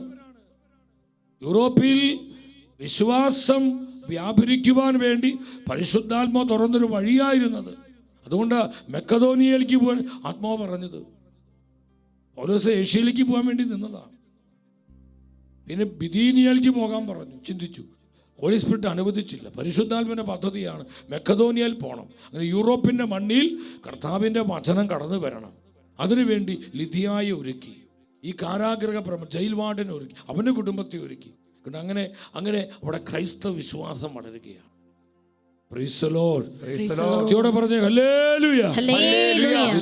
യൂറോപ്പിൽ വിശ്വാസം വ്യാപരിക്കുവാൻ വേണ്ടി പരിശുദ്ധാത്മാവ് തുറന്നൊരു വഴിയായിരുന്നത്. അതുകൊണ്ട് മെക്കദോനിയയിലേക്ക് പോകാൻ ആത്മാവ് പറഞ്ഞത്. പൗലോസ് ഏഷ്യയിലേക്ക് പോകാൻ വേണ്ടി നിന്നതാണ്. പിന്നെ ബിഥീനിയയിലേക്ക് പോകാൻ പറഞ്ഞു, ചിന്തിച്ചു. ഹോളി സ്പിരിറ്റ് അനുവദിച്ചില്ല. പരിശുദ്ധാത്മാവിൻ്റെ പദ്ധതിയാണ് മെക്കദോനിയയിൽ പോകണം. അങ്ങനെ യൂറോപ്പിൻ്റെ മണ്ണിൽ കർത്താവിൻ്റെ വചനം കടന്നു വരണം. അതിനുവേണ്ടി ലിദിയയെ ഒരുക്കി, ഈ കാരാഗ്രഹ ജയിൽ വാർഡനെ ഒരുക്കി, അവൻ്റെ കുടുംബത്തെ ഒരുക്കി. അങ്ങനെ അവിടെ ക്രൈസ്തവ വിശ്വാസം വളരുകയാണ്. പറഞ്ഞ ഹല്ലേലൂയ.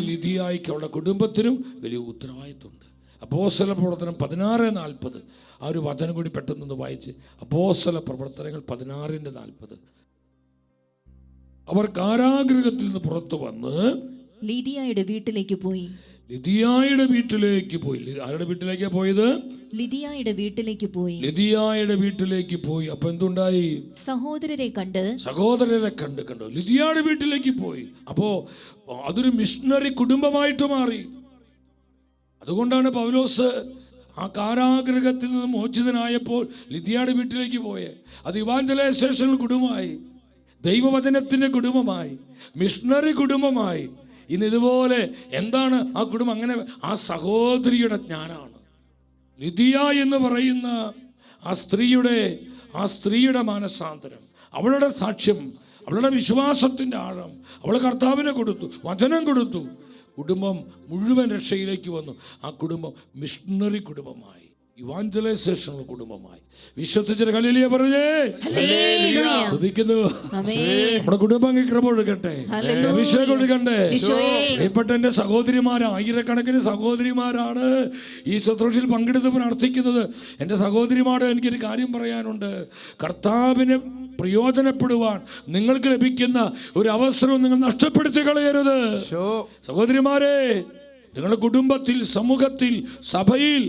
ലിദിയയ്ക്ക് അവളുടെ കുടുംബത്തിനും വലിയ ഉത്തരവാദിത്വമുണ്ട്. അപ്പോസ്തല പ്രവർത്തനം 16:40, ആ ഒരു വചനം കൂടി പെട്ടെന്ന് വായിച്ച്. അപ്പോസ്തല പ്രവർത്തനങ്ങൾ 16:40. അവർ കാരാഗ്രഹത്തിൽ നിന്ന് പുറത്തു വന്ന് ലിദിയയുടെ വീട്ടിലേക്ക് പോയി. ആരുടെ വീട്ടിലേക്കാ പോയത്? ലിദിയയുടെ വീട്ടിലേക്ക് പോയി. അപ്പൊ എന്തുണ്ടായി? സഹോദരരെ കണ്ട് ലിദിയയുടെ വീട്ടിലേക്ക് പോയി. അപ്പോ അതൊരു മിഷണറി കുടുംബമായിട്ട് മാറി. അതുകൊണ്ടാണ് പൗലോസ് ആ കാരാഗ്രഹത്തിൽ നിന്ന് മോചിതനായപ്പോൾ ലിദിയയുടെ വീട്ടിലേക്ക് പോയേ. അത് ഇവാഞ്ചലൈസേഷൻ കുടുംബമായി, ദൈവവചനത്തിന്റെ കുടുംബമായി, മിഷണറി കുടുംബമായി. ഇന്ന് ഇതുപോലെ എന്താണ് ആ കുടുംബം? അങ്ങനെ ആ സഹോദരിയുടെ ജ്ഞാനാണ് ലിദിയ എന്ന് പറയുന്ന ആ സ്ത്രീയുടെ മാനസാന്തരം, അവളുടെ സാക്ഷ്യം, അവളുടെ വിശ്വാസത്തിൻ്റെ ആഴം. അവൾ കർത്താവിനെ കൊടുത്തു, വചനം കൊടുത്തു. കുടുംബം മുഴുവൻ രക്ഷയിലേക്ക് വന്നു. ആ കുടുംബം മിഷണറി കുടുംബമായി, ഇവാഞ്ചലൈസേഷൻ കുടുംബമായി. വിശ്വസിച്ച ഹല്ലേലൂയ പറഞ്ഞേ. സ്തുതിക്കുന്നു. നമ്മുടെ കുടുംബം കൃപ കൊടുക്കട്ടെ, അഭിഷേകം കൊടുക്കട്ടെ. പ്രിയപ്പെട്ട എൻ്റെ സഹോദരിമാർ, ആയിരക്കണക്കിന് സഹോദരിമാരാണ് ഈ ശുശ്രൂഷയിൽ പങ്കെടുത്ത് പ്രാർത്ഥിക്കുന്നത്. എൻ്റെ സഹോദരിമാരോട് എനിക്കൊരു കാര്യം പറയാനുണ്ട്. കർത്താവിന് പ്രയോജനപ്പെടുവാൻ നിങ്ങൾക്ക് ലഭിക്കുന്ന ഒരു അവസരവും നിങ്ങൾ നഷ്ടപ്പെടുത്തി കളയരുത്. സഹോദരിമാരെ, നിങ്ങളുടെ കുടുംബത്തിൽ, സമൂഹത്തിൽ, സഭയിൽ,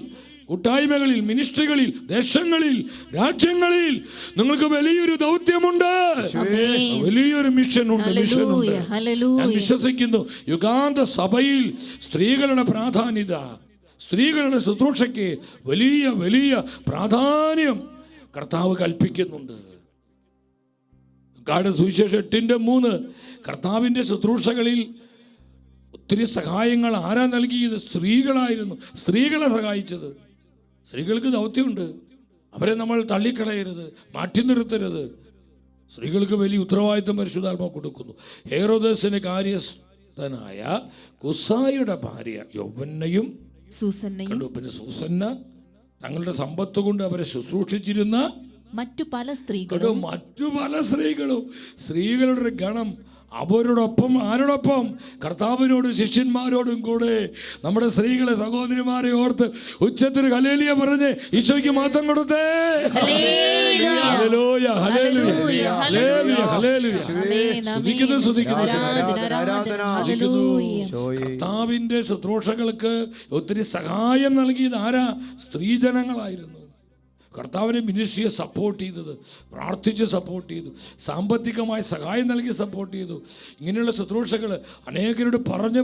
കൂട്ടായ്മകളിൽ, മിനിസ്ട്രികളിൽ, ദേശങ്ങളിൽ, രാജ്യങ്ങളിൽ നിങ്ങൾക്ക് വലിയൊരു ദൗത്യമുണ്ട്, വലിയൊരു മിഷനുണ്ട്. ഞാൻ വിശ്വസിക്കുന്നു, യുഗാന്ത സഭയിൽ സ്ത്രീകളുടെ പ്രാധാന്യത, സ്ത്രീകളുടെ ശുശ്രൂഷയ്ക്ക് വലിയ വലിയ പ്രാധാന്യം കർത്താവ് കൽപ്പിക്കുന്നുണ്ട്. സുവിശേഷം 8:3 കർത്താവിൻ്റെ ശുശ്രൂഷകളിൽ ഒത്തിരി സഹായങ്ങൾ ആരാ നൽകിയത്? സ്ത്രീകളായിരുന്നു. സ്ത്രീകളെ സഹായിച്ചത്. സ്ത്രീകൾക്ക് ദൗത്യമുണ്ട്. അവരെ നമ്മൾ തള്ളിക്കളയരുത്, മാറ്റി നിർത്തരുത്. സ്ത്രീകൾക്ക് വലിയ ഉത്തരവാദിത്വം പരിശുദ്ധാത്മാവ് കൊടുക്കുന്നു. ഹെരോദസിന് കാര്യസ്ഥനായ കുസായുടെ ഭാര്യ യൗവന്നയും കണ്ടു. പിന്നെ സൂസന്ന തങ്ങളുടെ സമ്പത്ത് കൊണ്ട് അവരെ ശുശ്രൂഷിച്ചിരുന്ന മറ്റു പല സ്ത്രീകളും സ്ത്രീകളുടെ ഒരു ഗണം അവരോടൊപ്പം, ആരോടൊപ്പം? കർത്താവിനോടും ശിഷ്യന്മാരോടും കൂടെ. നമ്മുടെ സ്ത്രീകളെ, സഹോദരിമാരെ ഓർത്ത് ഉച്ചത്തിൽ ഹല്ലേലൂയ പറഞ്ഞ് ഈശോയ്ക്ക് മഹത്വം കൊടുത്തേ. Hallelujah, hallelujah, hallelujah, hallelujah. സ്തുതിക്കുന്നു. കർത്താവിന്റെ ശുശ്രൂഷകൾക്ക് ഒത്തിരി സഹായം നൽകിയത് ആരാ? സ്ത്രീജനങ്ങളായിരുന്നു. കർത്താവിനെ മിനിസ്ട്രിയെ സപ്പോർട്ട് ചെയ്തത്, പ്രാർത്ഥിച്ച് സപ്പോർട്ട് ചെയ്തു, സാമ്പത്തികമായി സഹായം നൽകി സപ്പോർട്ട് ചെയ്തു. ഇങ്ങനെയുള്ള ശുശ്രൂഷകൾ അനേകരോട് പറഞ്ഞ്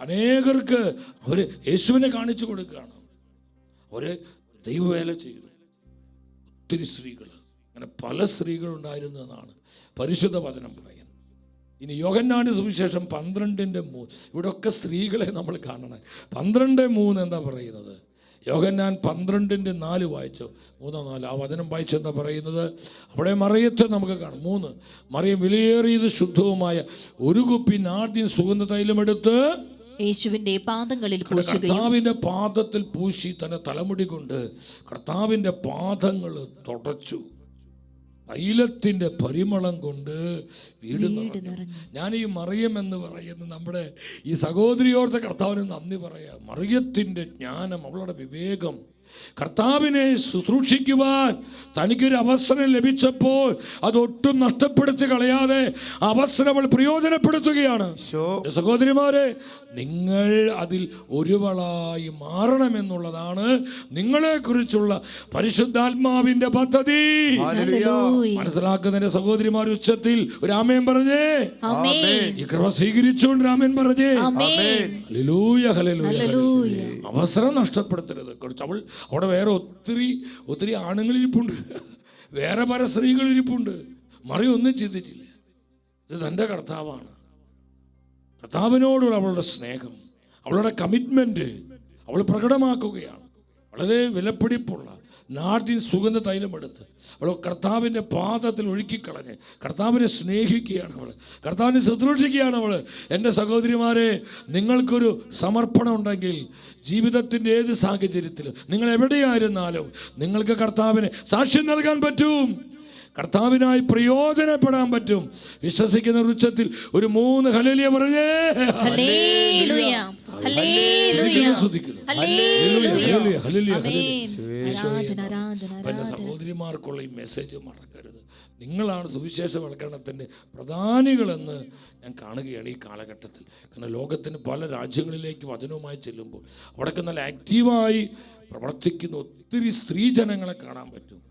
അനേകർക്ക് അവർ യേശുവിനെ കാണിച്ചു കൊടുക്കുകയാണ്. അവർ ദൈവവേല ചെയ്തു. ഒത്തിരി സ്ത്രീകൾ, അങ്ങനെ പല സ്ത്രീകളുണ്ടായിരുന്നതാണ് പരിശുദ്ധ വചനം പറയുന്നത്. ഇനി യോഹന്നാന്റെ സുവിശേഷം 12:3, ഇവിടെയൊക്കെ സ്ത്രീകളെ നമ്മൾ കാണണേ. 12:3 എന്താ പറയുന്നത്? യോഹന്നാൻ 12:4 വായിച്ചോ, 3-4 ആ വചനം വായിച്ചെന്താ പറയുന്നത്? അവിടെ മറിയത്തെ നമുക്ക് കാണാം. 3, മറിയം വിലയേറിയത് ശുദ്ധവുമായ ഒരു കുപ്പി നാദ്യം സുഗന്ധ തൈലമെടുത്ത് യേശുവിന്റെ പാദങ്ങളിൽ കർത്താവിന്റെ പാദത്തിൽ പൂശി തന്റെ തലമുടി കൊണ്ട് കർത്താവിന്റെ പാദങ്ങൾ തുടച്ചു. തൈലത്തിന്റെ പരിമളം കൊണ്ട് വീട് നിറഞ്ഞു. ഞാൻ ഈ മറിയം എന്ന് പറയുന്ന നമ്മുടെ ഈ സഹോദരിയോർത്തെ കർത്താവിന് നന്ദി പറയാം. മറിയത്തിന്റെ ജ്ഞാനം, അവളുടെ വിവേകം, കർത്താവിനെ ശുശ്രൂഷിക്കുവാൻ തനിക്കൊരു അവസരം ലഭിച്ചപ്പോൾ അതൊട്ടും നഷ്ടപ്പെടുത്തി കളയാതെ അവസരം അവൾ പ്രയോജനപ്പെടുത്തുകയാണ്. സഹോദരിമാരെ, നിങ്ങൾ അതിൽ ഒരുവളായി മാറണമെന്നുള്ളതാണ് നിങ്ങളെക്കുറിച്ചുള്ള പരിശുദ്ധാത്മാവിന്റെ പദ്ധതി. മനസ്സിലാക്കുന്നതിന്റെ സഹോദരിമാർ ഉച്ചത്തിൽ ഒരു ആമേൻ പറഞ്ഞേ. ഈ കൃപ സ്വീകരിച്ചുകൊണ്ട് ആമേൻ പറഞ്ഞേ. Hallelujah, hallelujah. അവസരം നഷ്ടപ്പെടുത്തരുത്. അവൾ അവിടെ വേറെ ഒത്തിരി ആണുങ്ങളിരിപ്പുണ്ട്, വേറെ പല സ്ത്രീകളിരിപ്പുണ്ട്. മറിയം ഒന്നും ചിന്തിച്ചില്ല. ഇത് തൻ്റെ കർത്താവാണ്. കർത്താവിനോടുള്ള അവളുടെ സ്നേഹം, അവളുടെ കമ്മിറ്റ്മെന്റ് അവൾ പ്രകടമാക്കുകയാണ്. വളരെ വിലപിടിപ്പുള്ള നാദ്യം സുഗന്ധ തൈലമെടുത്ത് അവൾ കർത്താവിൻ്റെ പാദത്തിൽ ഒഴുക്കിക്കളഞ്ഞ് കർത്താവിനെ സ്നേഹിക്കുകയാണ്. അവൾ കർത്താവിനെ ശുശ്രൂഷിക്കുകയാണ്. അവൾ എൻ്റെ സഹോദരിമാരെ, നിങ്ങൾക്കൊരു സമർപ്പണം ഉണ്ടെങ്കിൽ ജീവിതത്തിൻ്റെ ഏത് സാഹചര്യത്തിലും നിങ്ങൾ എവിടെയായിരുന്നാലും നിങ്ങൾക്ക് കർത്താവിന് സാക്ഷ്യം നൽകാൻ പറ്റും, കർത്താവിനായി പ്രയോജനപ്പെടാൻ പറ്റും. വിശ്വസിക്കുന്ന ഉച്ചത്തിൽ ഒരു 3 ഹല്ലേലൂയ പറഞ്ഞേ. പിന്നെ സഹോദരിമാർക്കുള്ള ഈ മെസ്സേജ് മറക്കരുത്. നിങ്ങളാണ് സുവിശേഷവൽക്കരണത്തിൻ്റെ പ്രധാനികളെന്ന് ഞാൻ കാണുകയാണ് ഈ കാലഘട്ടത്തിൽ. കാരണം ലോകത്തിന് പല രാജ്യങ്ങളിലേക്ക് വചനവുമായി ചെല്ലുമ്പോൾ അവിടെയൊക്കെ നല്ല ആക്റ്റീവായി പ്രവർത്തിക്കുന്ന ഒത്തിരി സ്ത്രീജനങ്ങളെ കാണാൻ പറ്റും.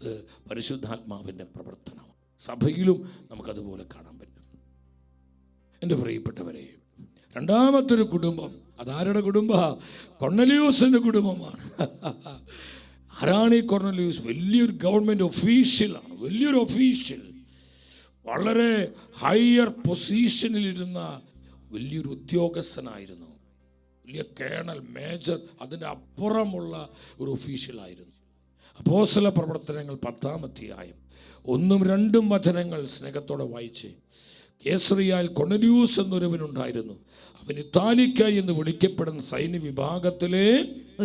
അത് പരിശുദ്ധാത്മാവിൻ്റെ പ്രവർത്തനമാണ്. സഭയിലും നമുക്കതുപോലെ കാണാൻ പറ്റും. എൻ്റെ പ്രിയപ്പെട്ടവരെ, രണ്ടാമത്തൊരു കുടുംബം, അതാരുടെ കുടുംബം? കൊർന്നലിയൂസിൻ്റെ കുടുംബമാണ്. ആരാണ് ഈ കൊർന്നലിയൂസ്? വലിയൊരു ഗവൺമെൻറ് ഒഫീഷ്യലാണ്, വലിയൊരു ഒഫീഷ്യൽ, വളരെ ഹയർ പൊസിഷനിലിരുന്ന വലിയൊരു ഉദ്യോഗസ്ഥനായിരുന്നു. വലിയ കേണൽ, മേജർ, അതിൻ്റെ അപ്പുറമുള്ള ഒരു ഒഫീഷ്യലായിരുന്നു. അപ്പോസ്തല പ്രവർത്തനങ്ങൾ 10-ാം അധ്യായം 1-2 വചനങ്ങൾ സ്നേഹത്തോടെ വായിച്ച്. കേസറിയാൽ കൊർന്നലിയൂസ് എന്നൊരുവനുണ്ടായിരുന്നു. അവൻ ഇത്താലിക്ക എന്ന് വിളിക്കപ്പെടുന്ന സൈന്യ വിഭാഗത്തിലെ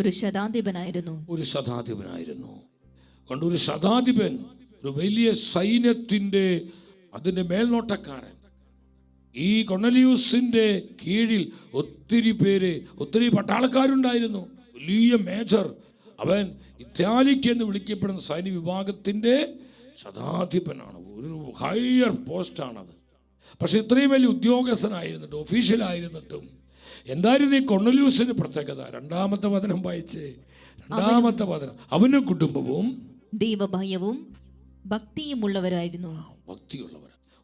ഒരു ശതാധിപനായിരുന്നു. കൊണ്ട് ഒരു ശതാധിപൻ, ഒരു വലിയ സൈന്യത്തിൻ്റെ അതിൻ്റെ മേൽനോട്ടക്കാരൻ. ഈ കൊർന്നലിയൂസിൻ്റെ കീഴിൽ ഒത്തിരി പട്ടാളക്കാരുണ്ടായിരുന്നു. വലിയ മേജർ. അവൻ ഇറ്റാലിക്ക് എന്ന് വിളിക്കപ്പെടുന്ന സൈന്യ വിഭാഗത്തിൻ്റെ ശതാധിപനാണ്. ഒരു ഹയർ പോസ്റ്റാണത്. പക്ഷെ ഇത്രയും വലിയ ഉദ്യോഗസ്ഥനായിരുന്നിട്ടും, ഒഫീഷ്യലായിരുന്നിട്ടും എന്തായിരുന്നു ഈ കൊർന്നലിയൂസിന് പ്രത്യേകത? 2-ാമത്തെ വചനം വായിച്ചേ. 2-ാമത്തെ വചനം, അവനും കുടുംബവും ദൈവഭയവും ഭക്തിയുമുള്ളവരായിരുന്നു.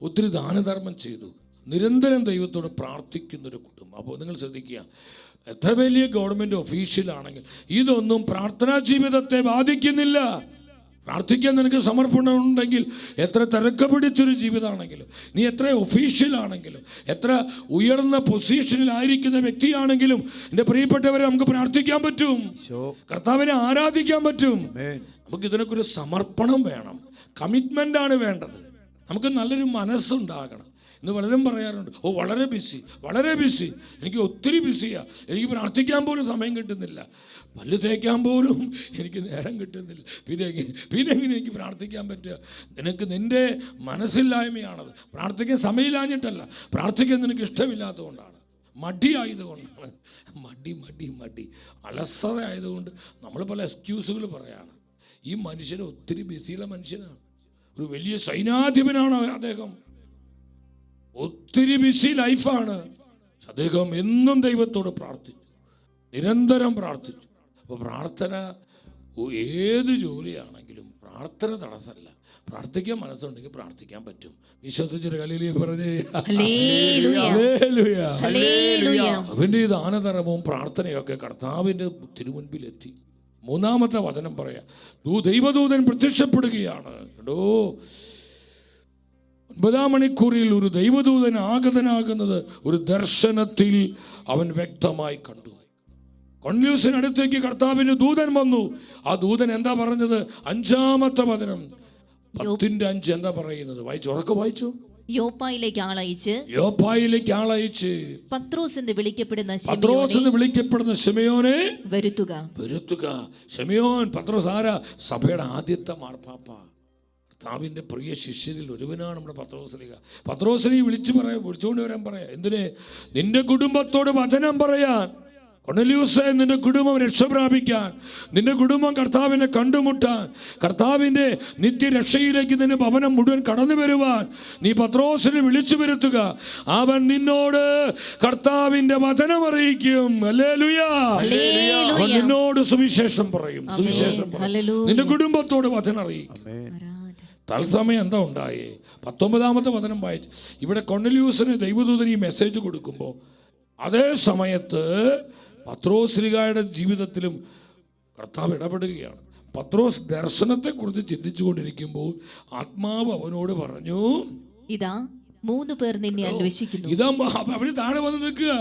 ഒത്തിരി ദാനധർമ്മം ചെയ്തു, നിരന്തരം ദൈവത്തോട് പ്രാർത്ഥിക്കുന്നൊരു കുടുംബം. അപ്പോൾ നിങ്ങൾ ശ്രദ്ധിക്കുക, എത്ര വലിയ ഗവൺമെൻറ് ഒഫീഷ്യലാണെങ്കിൽ ഇതൊന്നും പ്രാർത്ഥനാ ജീവിതത്തെ ബാധിക്കുന്നില്ല. പ്രാർത്ഥിക്കാൻ നിനക്ക് സമർപ്പണം ഉണ്ടെങ്കിൽ, എത്ര തിരക്ക് പിടിച്ചൊരു ജീവിതമാണെങ്കിലും, നീ എത്ര ഒഫീഷ്യലാണെങ്കിലും, എത്ര ഉയർന്ന പൊസിഷനിലായിരിക്കുന്ന വ്യക്തിയാണെങ്കിലും, എൻ്റെ പ്രിയപ്പെട്ടവരെ, നമുക്ക് പ്രാർത്ഥിക്കാൻ പറ്റും, കർത്താവിനെ ആരാധിക്കാൻ പറ്റും. നമുക്ക് ഇതിനൊക്കെ ഒരു സമർപ്പണം വേണം, കമ്മിറ്റ്മെൻ്റാണ് വേണ്ടത്. നമുക്ക് നല്ലൊരു മനസ്സുണ്ടാകണം. ഇന്ന് പലരും പറയാറുണ്ട്, ഓ വളരെ ബിസി, എനിക്ക് ഒത്തിരി ബിസിയാണ്, എനിക്ക് പ്രാർത്ഥിക്കാൻ പോലും സമയം കിട്ടുന്നില്ല, പല്ല് തേക്കാൻ പോലും എനിക്ക് നേരം കിട്ടുന്നില്ല, പിന്നെ എങ്ങനെ എനിക്ക് പ്രാർത്ഥിക്കാൻ പറ്റുക? നിനക്ക് നിൻ്റെ മനസ്സില്ലായ്മയാണത്. പ്രാർത്ഥിക്കാൻ സമയമില്ലാഞ്ഞിട്ടല്ല, പ്രാർത്ഥിക്കാൻ നിനക്ക് ഇഷ്ടമില്ലാത്തതുകൊണ്ടാണ്, മടിയായതുകൊണ്ടാണ്. മടി അലസത ആയതുകൊണ്ട് നമ്മൾ പല എക്സ്ക്യൂസുകൾ പറയാണ്. ഈ മനുഷ്യന് ഒത്തിരി ബിസിയുള്ള മനുഷ്യനാണ്, ഒരു വലിയ സൈന്യാധിപനാണ് അദ്ദേഹം, ഒത്തിരി ബിസി ലൈഫാണ്. അദ്ദേഹം എന്നും ദൈവത്തോട് പ്രാർത്ഥിച്ചു, നിരന്തരം പ്രാർത്ഥിച്ചു. അപ്പോൾ പ്രാർത്ഥന ഏത് ജോലിയാണെങ്കിലും പ്രാർത്ഥന തടസ്സമല്ല. പ്രാർത്ഥിക്കാൻ മനസ്സുണ്ടെങ്കിൽ പ്രാർത്ഥിക്കാൻ പറ്റും. വിശ്വസിച്ചൊരു ഹല്ലേലൂയ പറഞ്ഞേ. അവൻ്റെ ദാനധർമ്മവും പ്രാർത്ഥനയൊക്കെ കർത്താവിൻ്റെ തിരുമുൻപിലെത്തി. മൂന്നാമത്തെ വചനം പറയാം, ദൈവദൂതൻ പ്രത്യക്ഷപ്പെടുകയാണ്. കേട്ടോ, 9-ാം മണിക്കൂറിൽ ഒരു ദൈവദൂതൻ ആഗതനാകുന്നത് ഒരു ദർശനത്തിൽ അവൻ വ്യക്തമായി കണ്ടു. കൊർന്നേലിയോസിന് അടുത്തേക്ക് കർത്താവിന് ദൂതൻ വന്നു. ആ ദൂതൻ എന്താ പറഞ്ഞത്? 5-ാമത്തെ വചനം 10:5 എന്താ പറയുന്നത്? വായിച്ചു. യോപ്പായിലേക്ക് ആളയച്ച് പത്രോസ് എന്ന് വിളിക്കപ്പെടുന്ന ശിമയോനെ വരുത്തുക. ശിമയോൻ പത്രോസ് ആരാ? സഭയുടെ ആദ്യത്തെ മാർപ്പാപ്പ, കർത്താവിൻ്റെ പ്രിയ ശിഷ്യരിൽ ഒരുവനാണ് നമ്മുടെ പത്രോസിനെ വിളിച്ചുകൊണ്ട് വരാൻ പറയാം. എന്തിന്? നിന്റെ കുടുംബത്തോട് വചനം പറയാൻ. കൊർന്നേലിയോസേ, നിന്റെ കുടുംബം രക്ഷപ്രാപിക്കാൻ, നിന്റെ കുടുംബം കർത്താവിനെ കണ്ടുമുട്ടാൻ, കർത്താവിൻ്റെ നിത്യരക്ഷയിലേക്ക് നിന്റെ ഭവനം മുഴുവൻ കടന്നു വരുവാൻ നീ പത്രോസിനെ വിളിച്ചു വരുത്തുക. അവൻ നിന്നോട് കർത്താവിൻ്റെ വചനം അറിയിക്കും. ഹല്ലേലൂയ. അവൻ നിന്നോട് സുവിശേഷം പറയും. നിന്റെ കുടുംബത്തോട് വചനം അറിയിക്കും. തത്സമയം എന്താ ഉണ്ടായേ? 19-ാമത്തെ വചനം വായിച്ച് ഇവിടെ കൊർന്നേലിയോസിന് ദൈവദൂതൻ ഈ മെസ്സേജ് കൊടുക്കുമ്പോൾ അതേ സമയത്ത് പത്രോസ്ലിഹായുടെ ജീവിതത്തിലും കർത്താവ് ഇടപെടുകയാണ്. പത്രോസ് ദർശനത്തെക്കുറിച്ച് ചിന്തിച്ചു കൊണ്ടിരിക്കുമ്പോൾ ആത്മാവ് അവനോട് പറഞ്ഞു, ഇതാ 3 പേർ നിന്നെ അന്വേഷിക്കുന്നു. ഇതാ അവര് താഴെ വന്ന് നിൽക്കുക.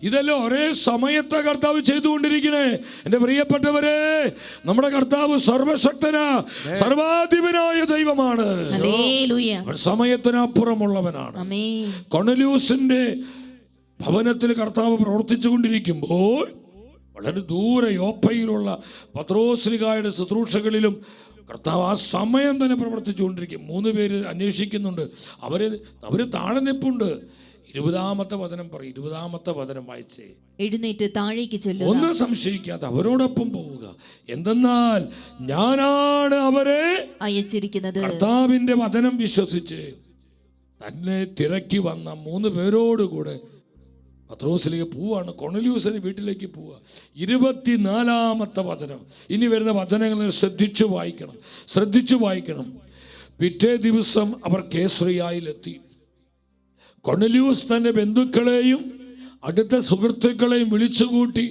ഇതെല്ലാം ഒരേ സമയത്തെ കർത്താവ് ചെയ്തുകൊണ്ടിരിക്കണേ. എൻ്റെ പ്രിയപ്പെട്ടവരെ, നമ്മുടെ കർത്താവ് സർവശക്തനാ, സർവാധിപനായ ദൈവമാണ്. സമയത്തിനപ്പുറമുള്ളവനാണ്. കൊർന്നേലിയോസിന്റെ ഭവനത്തിൽ കർത്താവ് പ്രവർത്തിച്ചു കൊണ്ടിരിക്കുമ്പോൾ വളരെ ദൂരെ യോപ്പയിലുള്ള പത്രോസ്ലിഹായുടെ ശുശ്രൂഷകളിലും കർത്താവ് ആ സമയം തന്നെ പ്രവർത്തിച്ചു കൊണ്ടിരിക്കും. 3 പേര് അന്വേഷിക്കുന്നുണ്ട്. അവര് താഴെ നിൽപ്പുണ്ട്. 20-ാമത്തെ വചനം പറയും. 20-ാമത്തെ വചനം വായിച്ചേ. എഴുന്നേറ്റ് താഴേക്ക് ചെല്ലുക, ഒന്നും സംശയിക്കാതെ അവരോടൊപ്പം പോവുക. എന്തെന്നാൽ ഞാനാണ് അവരെ അയച്ചിരിക്കുന്നത്. കർത്താവിന്റെ വചനം വിശ്വസിച്ച് തന്നെ തിരക്കി വന്ന 3 പേരോടുകൂടെ പത്രോസിലേക്ക് പോവാണ്. കൊർന്നേലിയോസിന്റെ വീട്ടിലേക്ക് പോവുക. 24-ാമത്തെ വചനം. ഇനി വരുന്ന വചനങ്ങൾ ശ്രദ്ധിച്ചു വായിക്കണം. പിറ്റേ ദിവസം അവർ കേസ്രിയായിലെത്തി. കൊർന്നേലിയോസ് തന്റെ ബന്ധുക്കളെയും അടുത്ത സുഹൃത്തുക്കളെയും വിളിച്ചുകൂട്ടി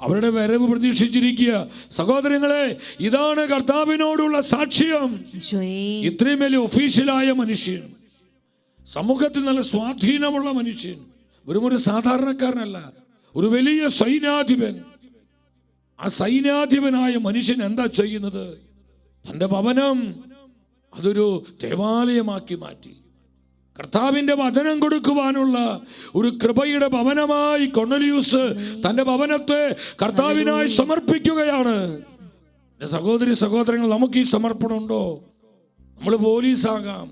അവരുടെ വരവ് പ്രതീക്ഷിച്ചിരിക്കുക. സഹോദരങ്ങളെ, ഇതാണ് കർത്താവിനോടുള്ള സാക്ഷ്യം. ഇത്രയും വലിയ ഒഫീഷ്യലായ മനുഷ്യൻ, സമൂഹത്തിൽ നല്ല സ്വാധീനമുള്ള മനുഷ്യൻ, ഒരു സാധാരണക്കാരനല്ല, ഒരു വലിയ സൈന്യാധിപൻ. ആ സൈന്യാധിപനായ മനുഷ്യൻ എന്താ ചെയ്യുന്നത്? തൻ്റെ ഭവനം അതൊരു ദേവാലയമാക്കി മാറ്റി. കർത്താവിൻ്റെ വചനം കൊടുക്കുവാനുള്ള ഒരു കൃപയുടെ ഭവനമായി കൊർന്നേലിയോസ് തൻ്റെ ഭവനത്തെ കർത്താവിനായി സമർപ്പിക്കുകയാണ്. സഹോദരങ്ങൾ, നമുക്ക് ഈ സമർപ്പണം ഉണ്ടോ? നമ്മൾ പോലീസാകാം,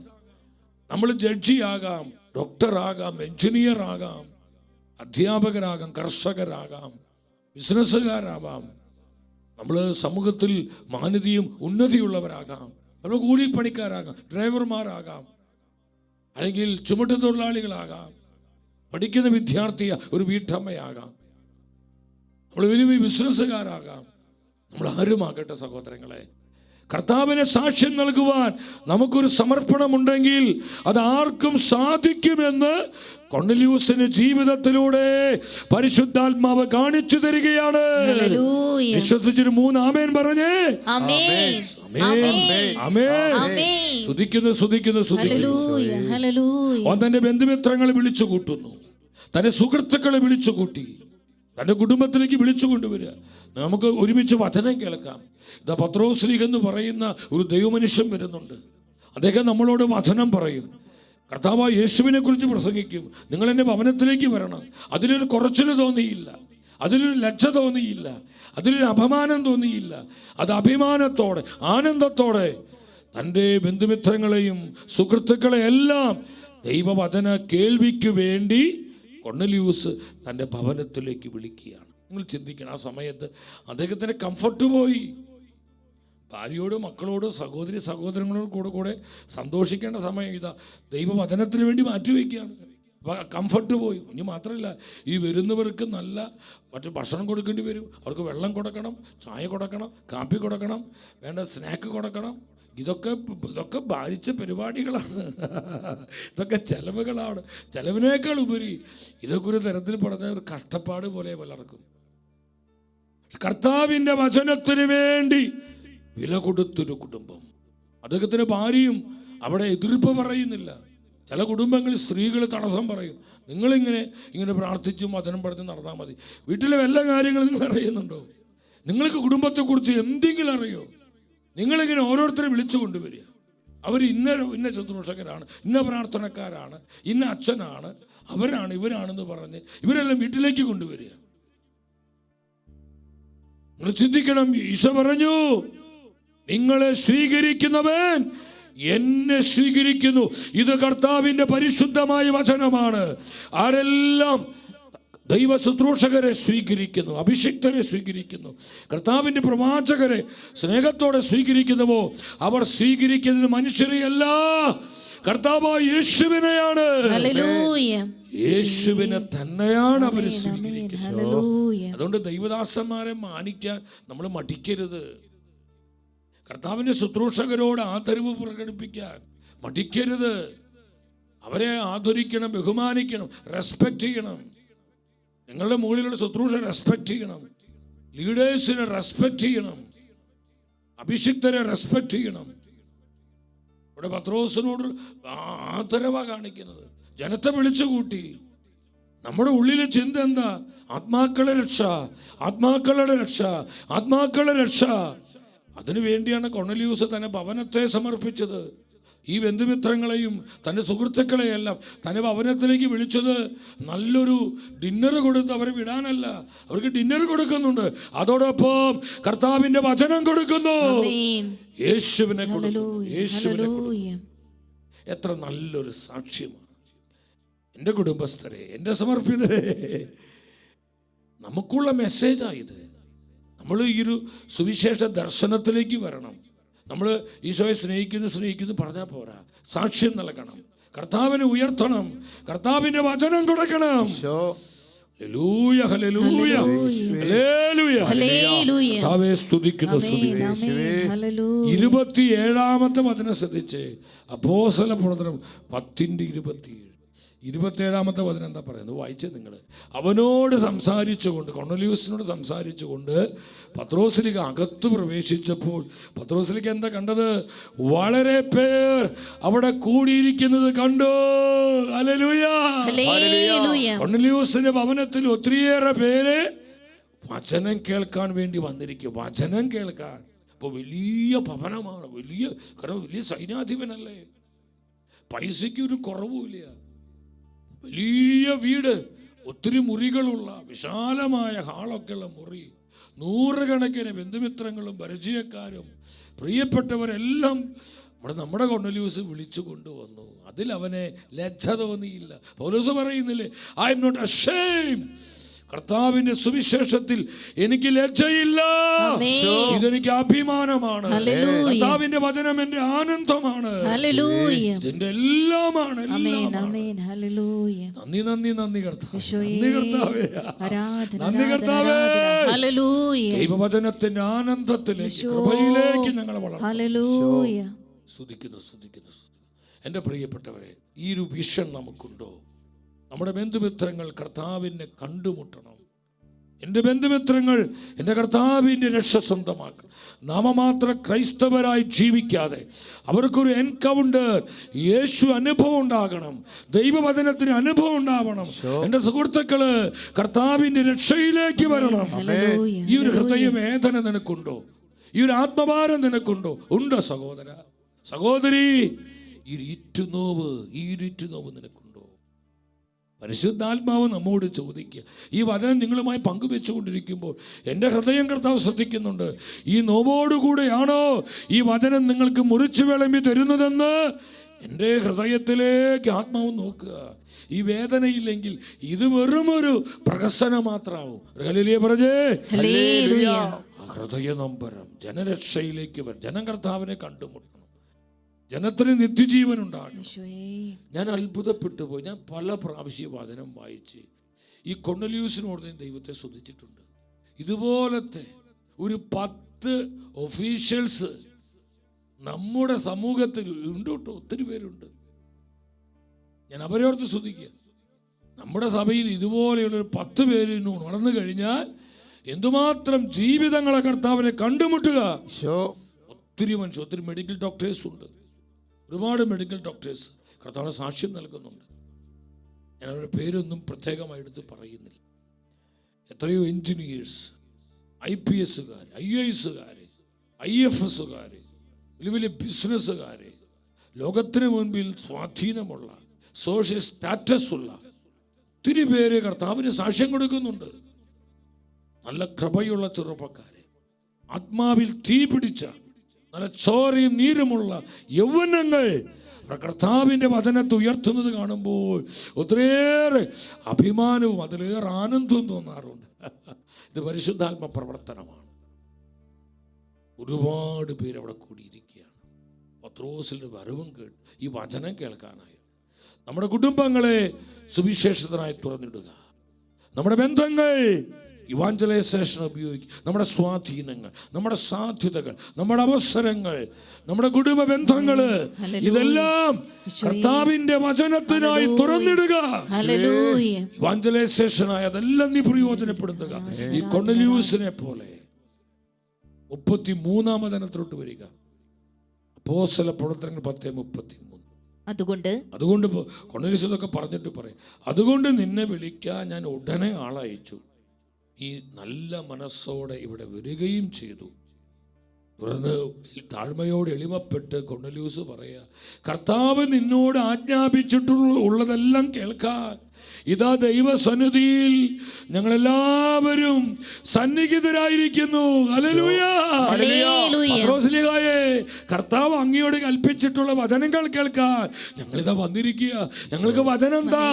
നമ്മൾ ജഡ്ജിയാകാം, ഡോക്ടറാകാം, എഞ്ചിനീയർ ആകാം, അധ്യാപകരാകാം, കർഷകരാകാം, ബിസിനസ്സുകാരാകാം, നമ്മൾ സമൂഹത്തിൽ മാന്യതയും ഉന്നതിയുള്ളവരാകാം, നമ്മൾ കൂലിപ്പണിക്കാരാകാം, ഡ്രൈവർമാരാകാം, അല്ലെങ്കിൽ ചുമട്ടുതൊഴിലാളികളാകാം, പഠിക്കുന്ന വിദ്യാർത്ഥിയ ഒരു വീട്ടമ്മയാകാം, നമ്മൾ വലിയ ബിസിനസ്സുകാരാകാം. നമ്മൾ ആരുമാകട്ടെ സഹോദരങ്ങളെ, കർത്താവിനെ സാക്ഷ്യം നൽകുവാൻ നമുക്കൊരു സമർപ്പണമുണ്ടെങ്കിൽ അത് ആർക്കും സാധിക്കുമെന്ന് കൊർന്നേലിയൂസിന്റെ ജീവിതത്തിലൂടെ പരിശുദ്ധാത്മാവ് കാണിച്ചു തരികയാണ്. ഹല്ലേലൂയ. വിശ്വസിച്ചൊരു 3 ആമേൻ പറഞ്ഞേ. ആമേൻ. ആമേൻ. സ്തുതിക്കുന്നു. ഹല്ലേലൂയ. ഹല്ലേലൂയ. അവൻ തന്റെ ബന്ധുമിത്രങ്ങളെ വിളിച്ചു കൂട്ടുന്നു, തന്റെ സുഹൃത്തുക്കളെ വിളിച്ചു കൂട്ടി, തന്റെ കുടുംബത്തിലേക്ക് വിളിച്ചു കൊണ്ടുവരിക. നമുക്ക് ഒരുമിച്ച് വചനം കേൾക്കാം. ഇതാ പത്രോസ്ലീഹ എന്ന് പറയുന്ന ഒരു ദൈവമനുഷ്യൻ വരുന്നുണ്ട്. അദ്ദേഹം നമ്മളോട് വചനം പറയും. കർത്താവായ യേശുവിനെ കുറിച്ച് പ്രസംഗിക്കും. നിങ്ങൾ എൻ്റെ ഭവനത്തിലേക്ക് വരണം. അതിലൊരു കുറച്ചിൽ തോന്നിയില്ല, അതിലൊരു ലജ്ജ തോന്നിയില്ല, അതിലൊരു അപമാനം തോന്നിയില്ല. അത് അഭിമാനത്തോടെ ആനന്ദത്തോടെ തൻ്റെ ബന്ധുമിത്രങ്ങളെയും സുഹൃത്തുക്കളെയെല്ലാം ദൈവവചന കേൾവിക്ക് വേണ്ടി കൊർന്നേലിയൂസ് തൻ്റെ ഭവനത്തിലേക്ക് വിളിക്കുകയാണ്. നിങ്ങൾ ചിന്തിക്കണം, ആ സമയത്ത് അദ്ദേഹത്തിൻ്റെ കംഫർട്ട് പോയി. ഭാര്യയോടും മക്കളോടും സഹോദരങ്ങളോടും കൂടെ സന്തോഷിക്കേണ്ട സമയം ഇതാ ദൈവവചനത്തിന് വേണ്ടി മാറ്റിവെക്കുകയാണ്. അപ്പോൾ കംഫർട്ട് പോയി. ഇനി മാത്രമല്ല, ഈ വരുന്നവർക്ക് നല്ല മറ്റു ഭക്ഷണം കൊടുക്കേണ്ടി വരും. അവർക്ക് വെള്ളം കൊടുക്കണം, ചായ കൊടുക്കണം, കാപ്പി കൊടുക്കണം, വേണ്ട സ്നാക്ക് കൊടുക്കണം. ഇതൊക്കെ ഭാരിച്ച പരിപാടികളാണ്. ഇതൊക്കെ ചെലവുകളാണ്. ചെലവിനേക്കാൾ ഉപരി ഇതൊക്കെ ഒരു തരത്തിൽ പറഞ്ഞ ഒരു കഷ്ടപ്പാട് പോലെ പലർക്കും. കർത്താവിൻ്റെ വചനത്തിന് വേണ്ടി വില കൊടുത്തൊരു കുടുംബം. അദ്ദേഹത്തിൻ്റെ ഭാര്യയും അവിടെ എതിർപ്പ് പറയുന്നില്ല. ചില കുടുംബങ്ങളിൽ സ്ത്രീകൾ തടസ്സം പറയും. നിങ്ങളിങ്ങനെ പ്രാർത്ഥിച്ചും വചനം പഠിച്ച് നടന്നാൽ മതി. വീട്ടിലെ എല്ലാ കാര്യങ്ങളും നിങ്ങൾ അറിയുന്നുണ്ടോ? നിങ്ങൾക്ക് കുടുംബത്തെക്കുറിച്ച് എന്തെങ്കിലും അറിയോ? നിങ്ങളിങ്ങനെ ഓരോരുത്തരെ വിളിച്ചു കൊണ്ടുവരിക. അവർ ഇന്ന ശുശ്രൂഷകരാണ്, ഇന്ന പ്രാർത്ഥനക്കാരാണ്, ഇന്ന അച്ഛനാണ്, അവരാണ്, ഇവരാണെന്ന് പറഞ്ഞ് ഇവരെല്ലാം വീട്ടിലേക്ക് കൊണ്ടുവരിക. നിങ്ങൾ ചിന്തിക്കണം. ഈശോ പറഞ്ഞു, നിങ്ങളെ സ്വീകരിക്കുന്നവൻ എന്നെ സ്വീകരിക്കുന്നു. ഇത് കർത്താവിൻ്റെ പരിശുദ്ധമായ വചനമാണ്. ആരെല്ലാം ദൈവ ശുശ്രൂഷകരെ സ്വീകരിക്കുന്നു, അഭിഷിക്തരെ സ്വീകരിക്കുന്നു, കർത്താവിൻ്റെ പ്രവാചകരെ സ്നേഹത്തോടെ സ്വീകരിക്കുന്നുവോ അവർ സ്വീകരിക്കുന്നത് മനുഷ്യരെയല്ല, കർത്താവായ യേശുവിനെയാണ്. യേശുവിനെ തന്നെയാണ് അവർ സ്വീകരിക്കുന്നത്. അതുകൊണ്ട് ദൈവദാസന്മാരെ മാനിക്കാൻ നമ്മൾ മടിക്കരുത്. കർത്താവിൻ്റെ ശുശ്രൂഷകരോട് ആദരവ് പ്രകടിപ്പിക്കാൻ മടിക്കരുത്. അവരെ ആദരിക്കണം, ബഹുമാനിക്കണം, റെസ്പെക്റ്റ് ചെയ്യണം. നിങ്ങളുടെ മുകളിലുള്ള ശുശ്രൂഷ റെസ്പെക്റ്റ് ചെയ്യണം, ലീഡേഴ്സിനെ റെസ്പെക്റ്റ് ചെയ്യണം, അഭിഷിക്തരെ റെസ്പെക്റ്റ് ചെയ്യണം. ഇവിടെ പത്രോസിനോട് ആദരവാ കാണിക്കുന്നത്. ജനത്തെ വിളിച്ചു കൂട്ടി. നമ്മുടെ ഉള്ളിലെ ചിന്ത എന്താ? ആത്മാക്കളെ രക്ഷ, ആത്മാക്കളുടെ രക്ഷ, ആത്മാക്കളുടെ രക്ഷ. അതിനു വേണ്ടിയാണ് കൊർന്നേലിയൂസ് തന്റെ ഭവനത്തെ സമർപ്പിച്ചത്. ഈ ബന്ധുമിത്രങ്ങളെയും തൻ്റെ സുഹൃത്തുക്കളെയെല്ലാം തൻ്റെ ഭവനത്തിലേക്ക് വിളിച്ചത് നല്ലൊരു ഡിന്നർ കൊടുത്ത് അവരെ വിടാനല്ല. അവർക്ക് ഡിന്നർ കൊടുക്കുന്നുണ്ട്, അതോടൊപ്പം കർത്താവിൻ്റെ വചനം കൊടുക്കുന്നു, യേശുവിനെ കൊടുക്കുന്നു. എത്ര നല്ലൊരു സാക്ഷ്യമാണ്. എൻ്റെ കുടുംബസ്ഥരെ, എൻ്റെ സമർപ്പിതരെ, നമുക്കുള്ള മെസ്സേജായത്. നമ്മൾ ഈ ഒരു സുവിശേഷ ദർശനത്തിലേക്ക് വരണം. നമ്മൾ ഈശോയെ സ്നേഹിക്കുന്നു പറഞ്ഞാൽ പോരാ, സാക്ഷ്യം നൽകണം, കർത്താവിനെ ഉയർത്തണം, കർത്താവിന്റെ വചനം കൊടുക്കണം. Hallelujah, hallelujah, hallelujah. കർത്താവേ സ്തുതിക്കുന്നു. 27-ാമത്തെ വചനം ശ്രദ്ധിച്ച്. അപ്പോസ്തല പ്രവർത്തനം 10:27. 27-ാമത്തെ വചനം എന്താ പറയുന്നത്? വായിച്ചേ നിങ്ങൾ. അവനോട് സംസാരിച്ചുകൊണ്ട്, കൊർന്നേലിയൂസിനോട് സംസാരിച്ചുകൊണ്ട് പത്രോസിലേക്ക് അകത്ത് പ്രവേശിച്ചപ്പോൾ പത്രോസിലേക്ക് എന്താ കണ്ടത്? വളരെ പേർ അവിടെ കൂടിയിരിക്കുന്നത് കണ്ടു. ഹല്ലേലൂയ. കൊർന്നേലിയൂസിന്റെ ഭവനത്തിൽ ഒത്തിരിയേറെ പേര് വചനം കേൾക്കാൻ വേണ്ടി വന്നിരിക്കും. വചനം കേൾക്കാൻ. അപ്പോൾ വലിയ ഭവനമാണ്, വലിയ സൈന്യാധിപനല്ലേ, പൈസയ്ക്ക് ഒരു കുറവുമില്ല. വലിയ വീട്, ഒത്തിരി മുറികളുള്ള വിശാലമായ ഹാളൊക്കെയുള്ള മുറി, 100 കണക്കിന് ബന്ധുമിത്രങ്ങളും പരിചയക്കാരും പ്രിയപ്പെട്ടവരെല്ലാം നമ്മുടെ കൊർന്നേലിയൂസ് വിളിച്ചു കൊണ്ടുവന്നു. അതിൽ അവനെ ലജ്ജ തോന്നിയില്ല. പൗലോസ് പറയുന്നില്ലേ, ഐ എം നോട്ട് അഷെയിംഡ് കർത്താവിന്റെ സുവിശേഷത്തിൽ എനിക്ക് ലജ്ജയില്ല, ആമേൻ. ഇതെനിക്ക് അഭിമാനമാണ്. ഹല്ലേലൂയ. കർത്താവിന്റെ വചനം എന്റെ ആനന്ദമാണ്, ഹല്ലേലൂയ. ഇതിന്റെ എല്ലാമാണ്. ആമേൻ. ആമേൻ. ഹല്ലേലൂയ. നന്ദി നന്ദി നന്ദി കർത്താവേ, യേശുവേ. നന്ദി കർത്താവേ, ആരാധന, നന്ദി ആരാധന, കർത്താവേ. ആരാധന. ഹല്ലേലൂയ. ദൈവവചനത്തിന്റെ ആനന്ദത്തിലേക്ക്, യേശോ. കൃപയിലേക്ക് ഞങ്ങളെ വളർത്തും. ഹല്ലേലൂയ. സ്തുതിക്കുന്നു, സ്തുതിക്കുന്നു, സ്തുതിക്കുന്നു. എൻ്റെ പ്രിയപ്പെട്ടവരെ, ഈ ഒരു വിഷൻ നമുക്കുണ്ടോ? നമ്മുടെ ബന്ധുമിത്രങ്ങൾ കർത്താവിനെ കണ്ടുമുട്ടണം. എൻ്റെ ബന്ധുമിത്രങ്ങൾ എൻ്റെ കർത്താവിൻ്റെ രക്ഷ സ്വന്തമാക്കണം. നാമമാത്ര ക്രൈസ്തവരായി ജീവിക്കാതെ അവർക്കൊരു എൻകൗണ്ടർ, യേശു അനുഭവം ഉണ്ടാകണം, ദൈവവചനത്തിന് അനുഭവം ഉണ്ടാവണം. എൻ്റെ സുഹൃത്തുക്കള് കർത്താവിൻ്റെ രക്ഷയിലേക്ക് വരണം. ഹല്ലേലൂയ. ഈ ഒരു ഹൃദയവേദന നിനക്കുണ്ടോ? ഈ ഒരു ആത്മഭാരം നിനക്കുണ്ടോ? ഉണ്ടോ സഹോദര, സഹോദരി? ഈ ഇരുട്ടുനോവ് നിനക്കുണ്ടോ? പരിശുദ്ധാത്മാവ് നമ്മോട് ചോദിക്കുക. ഈ വചനം നിങ്ങളുമായി പങ്കുവെച്ചുകൊണ്ടിരിക്കുമ്പോൾ എൻ്റെ ഹൃദയം കർത്താവ് ശ്രദ്ധിക്കുന്നുണ്ട്. ഈ നോവോടുകൂടെയാണോ ഈ വചനം നിങ്ങൾക്ക് മുറിച്ചു വിളമ്പി തരുന്നതെന്ന് എൻ്റെ ഹൃദയത്തിലേക്ക് ആത്മാവ് നോക്കുക. ഈ വേദനയില്ലെങ്കിൽ ഇത് വെറുമൊരു പ്രഹസനം മാത്രമാവും. ഹല്ലേലൂയ പറഞ്ഞേ. ഹല്ലേലൂയ. ഹൃദയ നൊമ്പരം, ജനരക്ഷയിലേക്ക് വരും. ജനം കർത്താവിനെ കണ്ടുമുട്ടണം, ജനത്തിന് നിത്യജീവൻ ഉണ്ടാകണം. യേശുവേ. ഞാൻ അത്ഭുതപ്പെട്ടു പോയി. ഞാൻ പല പ്രാവശ്യം വചനം വായിച്ച് ഈ കൊർന്നേലിയൂസിനോട് ഞാൻ ദൈവത്തെ സ്തുതിച്ചിട്ടുണ്ട്. ഇതുപോലത്തെ ഒരു 10 ഒഫീഷ്യൽസ് നമ്മുടെ സമൂഹത്തിൽ ഉണ്ട് കേട്ടോ, ഒത്തിരി പേരുണ്ട്. ഞാൻ അവരോട് സ്തുതിക്കുക. നമ്മുടെ സഭയിൽ ഇതുപോലെയുള്ളൊരു 10 പേര് ഉണർന്നു കഴിഞ്ഞാൽ എന്തുമാത്രം ജീവിതങ്ങളെ കർത്താവിനെ കണ്ടുമുട്ടുക. ഒത്തിരി മനുഷ്യർ, ഒത്തിരി മെഡിക്കൽ ഡോക്ടേഴ്സ് ഉണ്ട്, ഒരുപാട് മെഡിക്കൽ ഡോക്ടേഴ്സ് കർത്താവിന് സാക്ഷ്യം നൽകുന്നുണ്ട്. ഞാൻ അവരുടെ പേരൊന്നും പ്രത്യേകമായി എടുത്ത് പറയുന്നില്ല. എത്രയോ എൻജിനീയേഴ്സ്, IPSകാർ, IASകാർ, IFSകാർ, വലിയ വലിയ ബിസിനസ്സുകാർ, ലോകത്തിന് മുൻപിൽ സ്വാധീനമുള്ള, സോഷ്യൽ സ്റ്റാറ്റസ് ഉള്ള ഒത്തിരി പേര് കർത്താവിന് സാക്ഷ്യം കൊടുക്കുന്നുണ്ട്. നല്ല കൃപയുള്ള ചെറുപ്പക്കാരെ, ആത്മാവിൽ തീ പിടിച്ച നല്ല ചോരയും നീരുമുള്ള യൗവനങ്ങൾ കർത്താവിൻ്റെ വചനത്തെ ഉയർത്തുന്നത് കാണുമ്പോൾ ഒത്തിരിയേറെ അഭിമാനവും അതിലേറെ ആനന്ദവും തോന്നാറുണ്ട്. ഇത് പരിശുദ്ധാത്മ പ്രവർത്തനമാണ്. ഒരുപാട് പേര് അവിടെ കൂടിയിരിക്കുകയാണ്. പത്രോസിൻ്റെ വരവും കേട്ട് ഈ വചനം കേൾക്കാനായി നമ്മുടെ കുടുംബങ്ങളെ സുവിശേഷത്തിനായി തുറന്നിടുക. നമ്മുടെ ബന്ധങ്ങൾ ഇവാഞ്ചലൈസേഷൻ ഉപയോഗിക്കുക. നമ്മുടെ സ്വാധീനങ്ങൾ, നമ്മുടെ സാധ്യതകൾ, നമ്മുടെ അവസരങ്ങൾ, നമ്മുടെ കുടുംബ ബന്ധങ്ങൾ, ഇതെല്ലാം കർത്താവിന്റെ വചനത്തിനായി തുറന്നിടുക. ഇവാഞ്ചലൈസേഷനായി അതെല്ലാം നീ പ്രയോജനപ്പെടുത്തുക. ഈ കൊർന്നേലിയൂസിനെ പോലെ 33-ാം വചനത്തിലോട്ട് വരിക. അപ്പോസ്തല പ്രവർത്തനങ്ങൾ 10:33. അതുകൊണ്ട് കൊർന്നേലിയൂസ് ഇതൊക്കെ പറഞ്ഞിട്ട് പറയും, അതുകൊണ്ട് നിന്നെ വിളിക്കാൻ ഞാൻ ഉടനെ ആളയച്ചു, ഈ നല്ല മനസ്സോടെ ഇവിടെ വരികയും ചെയ്തു. തുടർന്ന് താഴ്മയോട് എളിമപ്പെട്ട് കൊർന്നേലിയൂസ് പറയുക, കർത്താവ് നിന്നോട് ആജ്ഞാപിച്ചിട്ടുള്ളതെല്ലാം കേൾക്കാൻ ഇതാ ദൈവസന്നിധിയിൽ ഞങ്ങളെല്ലാവരും സന്നിഹിതരായിരിക്കുന്നു. ഹല്ലേലൂയ. പത്രോസ്ലീഹായെ, കർത്താവ് അങ്ങയോട് കൽപ്പിച്ചിട്ടുള്ള വചനങ്ങൾ കേൾക്കാൻ ഞങ്ങളിതാ വന്നിരിക്കുക. ഞങ്ങൾക്ക് വചനം താ,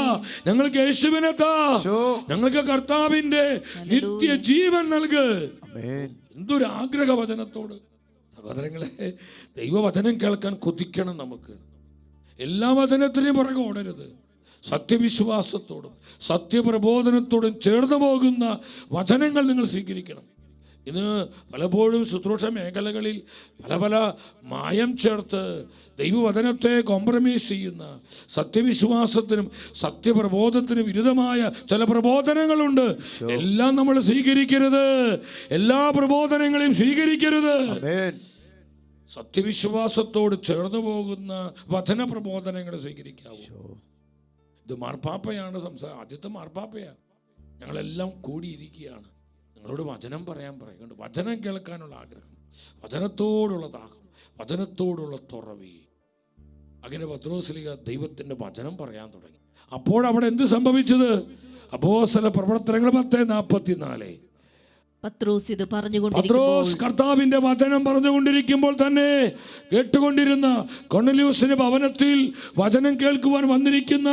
ഞങ്ങൾക്ക് യേശുവിനെ താ, ഞങ്ങൾക്ക് കർത്താവിന്റെ നിത്യജീവൻ നൽക്. എന്തൊരു ആഗ്രഹ വചനത്തോട്. സഹോദരങ്ങളെ, ദൈവവചനം കേൾക്കാൻ കൊതിക്കണം. നമുക്ക് എല്ലാ വചനത്തിനും പുറകെ ഓടരുത്. സത്യവിശ്വാസത്തോടും സത്യപ്രബോധനത്തോടും ചേർന്ന് പോകുന്ന വചനങ്ങൾ നിങ്ങൾ സ്വീകരിക്കണം. ഇന്ന് പലപ്പോഴും ശുശ്രൂഷ മേഖലകളിൽ പല മായം ചേർത്ത് ദൈവവചനത്തെ കോംപ്രമൈസ് ചെയ്യുന്ന, സത്യവിശ്വാസത്തിനും സത്യപ്രബോധത്തിനും വിരുദ്ധമായ ചില പ്രബോധനങ്ങളുണ്ട്. എല്ലാം നമ്മൾ സ്വീകരിക്കരുത്. എല്ലാ പ്രബോധനങ്ങളെയും സ്വീകരിക്കരുത്. സത്യവിശ്വാസത്തോട് ചേർന്ന് പോകുന്ന വചന പ്രബോധനങ്ങൾ സ്വീകരിക്കാവൂ. ഇത് മാർപ്പാപ്പയാണ് ആദ്യത്തെ മാർപ്പാപ്പയാണ്. ഞങ്ങളെല്ലാം കൂടിയിരിക്കുകയാണ്. നിങ്ങളോട് വചനം പറയാൻ പറയുന്നുണ്ട്. വചനം കേൾക്കാനുള്ള ആഗ്രഹം, വചനത്തോടുള്ള ദാഹം, വചനത്തോടുള്ള തുറവി. അങ്ങനെ പത്രോസ്ലീഹ ദൈവത്തിൻ്റെ വചനം പറയാൻ തുടങ്ങി. അപ്പോഴവിടെ എന്ത് സംഭവിച്ചത്? അപ്പോസ്തല പ്രവർത്തനങ്ങൾ 10:44. പത്രോസ് ഇത് പത്രോസ് കർത്താവിന്റെ വചനം പറഞ്ഞുകൊണ്ടിരിക്കുമ്പോൾ തന്നെ കേട്ടുകൊണ്ടിരുന്ന കൊർന്നേലിയോസിന്റെ ഭവനത്തിൽ വചനം കേൾക്കുവാൻ വന്നിരിക്കുന്ന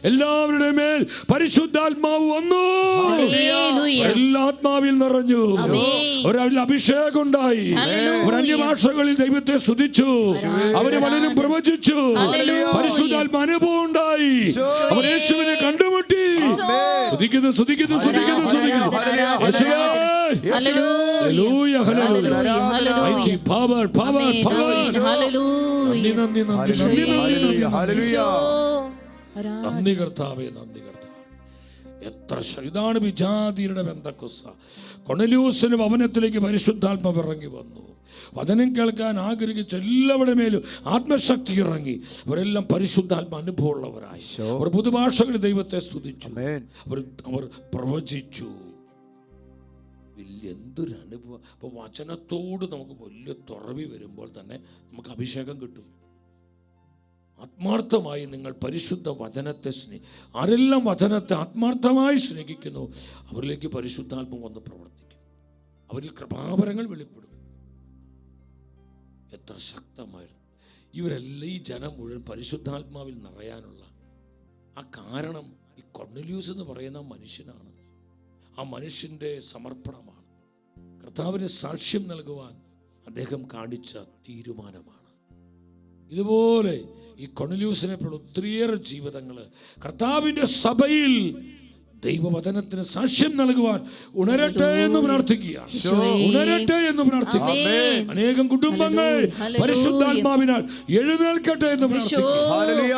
എല്ലാവരുടെ മേൽ പരിശുദ്ധാത്മാവ് വന്നു. എല്ലാ ആത്മാവിൽ നിറഞ്ഞു. ഒരവിൽ അഭിഷേകം ഉണ്ടായി. ഒരു അന്യഭാഷകളിൽ ദൈവത്തെ സ്തുതിച്ചു. അവര് പലരും പ്രവചിച്ചു. പരിശുദ്ധാത്മ അനുഭവം ഉണ്ടായി. അവർ യേശുവിനെ കണ്ടുമുട്ടി. സ്തുതിക്കുന്നു, സ്തുതിക്കുന്നു, സ്തുതിക്കുന്നു, സ്തുതിക്കുന്നു. യേശുവേ, hallelujah, hallelujah. Mighty power, power, power. നന്ദി, നന്ദി, നന്ദി, നന്ദി, നന്ദി, നന്ദി. നന്ദി കർത്താവേ, നന്ദി കർത്താവേ. എത്ര ഇതാണ് വിജാതിയുടെ പെന്തക്കോസ്ത. കൊർന്നേലിയോസിന്റെ ഭവനത്തിലേക്ക് പരിശുദ്ധാത്മാവ് ഇറങ്ങി വന്നു. വചനം കേൾക്കാൻ ആഗ്രഹിച്ച എല്ലാവരുടെ മേലും ആത്മശക്തി ഇറങ്ങി. അവരെല്ലാം പരിശുദ്ധാത്മ അനുഭവമുള്ളവരായി. അവർ പുതുഭാഷകളിൽ ദൈവത്തെ സ്തുതിച്ചു. അവർ പ്രവചിച്ചു. വലിയ എന്തൊരു അനുഭവം. അപ്പോൾ വചനത്തോട് നമുക്ക് വലിയ തുറവി വരുമ്പോൾ തന്നെ നമുക്ക് അഭിഷേകം കിട്ടും. ആത്മാർത്ഥമായി നിങ്ങൾ പരിശുദ്ധ വചനത്തെ ആരെല്ലാം വചനത്തെ ആത്മാർത്ഥമായി സ്നേഹിക്കുന്നു അവരിലേക്ക് പരിശുദ്ധാത്മം വന്ന് പ്രവർത്തിക്കും. അവരിൽ കൃപാവരങ്ങൾ വെളിപ്പെടും. എത്ര ശക്തമായിരുന്നു. ഇവരെല്ലാം ഈ ജനം മുഴുവൻ പരിശുദ്ധാത്മാവിൽ നിറയാനുള്ള ആ കാരണം ഈ കൊർന്നേലിയോസ് എന്ന് പറയുന്ന മനുഷ്യനാണ്. ആ മനുഷ്യൻ്റെ സമർപ്പണമാണ്. കർത്താവിന് സാക്ഷ്യം നൽകുവാൻ അദ്ദേഹം കാണിച്ച തീരുമാനമാണ്. ഇതുപോലെ ഈ കൊർന്നേലിയോസിനെ പോലെ ഒത്തിരിയേറെ ജീവിതങ്ങൾ കർത്താവിൻ്റെ സഭയിൽ ദൈവവചനത്തിന് സാക്ഷ്യം നൽകുവാൻ ഉണരട്ടെ എന്ന് പ്രാർത്ഥിക്കുക. ഉണരട്ടെ എന്ന് പ്രാർത്ഥിക്കുക. അനേകം കുടുംബങ്ങൾ പരിശുദ്ധാത്മാവിനാൽ എഴുന്നേൽക്കട്ടെ എന്ന് പ്രാർത്ഥിക്കുക.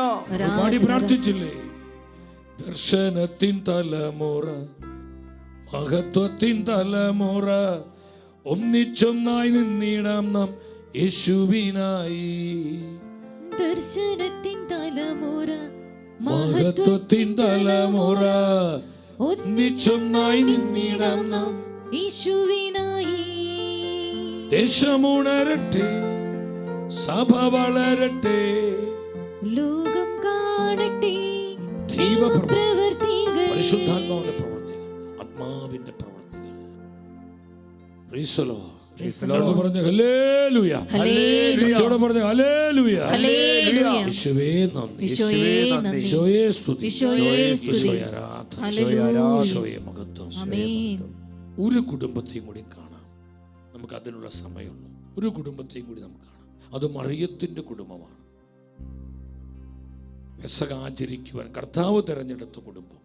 പാടി പ്രാർത്ഥിച്ചില്ലേ? ദർശനത്തിൻ തലമുറ, മഹത്വത്തിൻ തലമുറ, ഒന്നിച്ചൊന്നായി നിന്നിടാം നാം യേശുവിനായി. ദർശനത്തിൻ തലമുറ, മഹത്വത്തിൻ തലമുറ, ഒന്നിച്ചൊന്നായി നിന്നിടാം നാം യേശുവിനായി. ദേശമുണരട്ടെ, സഭ വളരട്ടെ, ലോകം കാണട്ടെ ദൈവപ്രവൃത്തികൾ, പരിശുദ്ധാത്മാവിന്റെ പ്രവൃത്തികൾ, ആത്മാവിന്റെ പ്രവൃത്തികൾ. Praise the Lord. പറഞ്ഞ ഹല്ലേലൂയ, ഹല്ലേലൂയ, പറഞ്ഞ ഹല്ലേലൂയ. യേശുവേ നന്ദി, യേശുവേ സ്തുതി, യേശുവേ ആരാധന, യേശുവേ മഹത്വം. ഒരു കുടുംബത്തെയും കൂടി കാണാം. നമുക്ക് അതിനുള്ള സമയമുള്ളൂ. ഒരു കുടുംബത്തെയും കൂടി നമുക്ക് കാണാം. അത് മറിയത്തിന്റെ കുടുംബമാണ്. പെസഹ ആചരിക്കുവാൻ കർത്താവ് തെരഞ്ഞെടുത്ത കുടുംബം.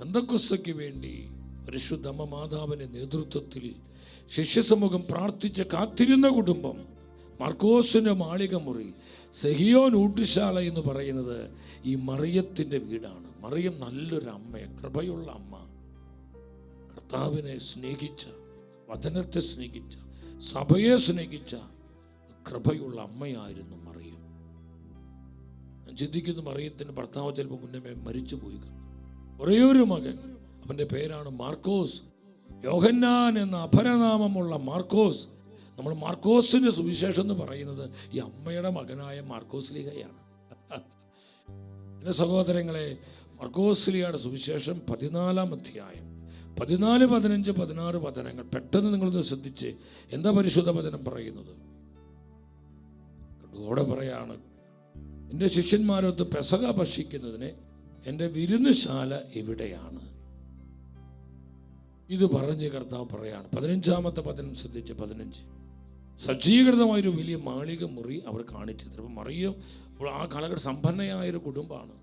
പെന്തക്കോസ്തയ്ക്ക് വേണ്ടി പരിശുദ്ധ അമ്മ മാതാവിന്റെ നേതൃത്വത്തിൽ ശിഷ്യസമൂഹം പ്രാർത്ഥിച്ച് കാത്തിരുന്ന കുടുംബം. മാർക്കോസിന്റെ മാളിക മുറി, സെഹിയോൻ ഊട്ടുശാല എന്ന് പറയുന്നത് ഈ മറിയത്തിന്റെ വീടാണ്. മറിയം നല്ലൊരു അമ്മ, കൃപയുള്ള അമ്മ, കർത്താവിനെ സ്നേഹിച്ച, വചനത്തെ സ്നേഹിച്ച, സഭയെ സ്നേഹിച്ച കൃപയുള്ള അമ്മയായിരുന്നു മറിയം. ഞാൻ ചിന്തിക്കുന്നു, മറിയത്തിന് ഭർത്താവ് ചിലപ്പോൾ മുന്നേ മരിച്ചു പോയി. ഒരേയൊരു മകൻ, അവൻ്റെ പേരാണ് മാർക്കോസ്. യോഹന്നാൻ എന്ന അപരനാമമുള്ള മാർക്കോസ്. നമ്മൾ മാർക്കോസിന്റെ സുവിശേഷം എന്ന് പറയുന്നത് ഈ അമ്മയുടെ മകനായ മാർക്കോസ് ലീഗയാണ്. എൻ്റെ സഹോദരങ്ങളെ, മാർക്കോസ് ലീഗയുടെ സുവിശേഷം 14-ാം അധ്യായം 14, 15, 16 വചനങ്ങൾ പെട്ടെന്ന് നിങ്ങളൊന്ന് ശ്രദ്ധിച്ച്. എന്താ പരിശുദ്ധ വചനം പറയുന്നത്? അവിടെ പറയാണ്, എൻ്റെ ശിഷ്യന്മാരൊത്ത് പെസഹ ഭക്ഷിക്കുന്നതിന് എൻ്റെ വിരുന്നുശാല എവിടെയാണ്? ഇത് പറഞ്ഞ് കർത്താവ് പറയാണ്. 15-ാമത്തെ വചനം ശ്രദ്ധിച്ച്. 15 സജ്ജീകൃതമായൊരു വലിയ മാളിക മുറി അവർ കാണിച്ചു തരും. മറിയം ആ കാലഘട്ടം സമ്പന്നയായൊരു കുടുംബമാണ്.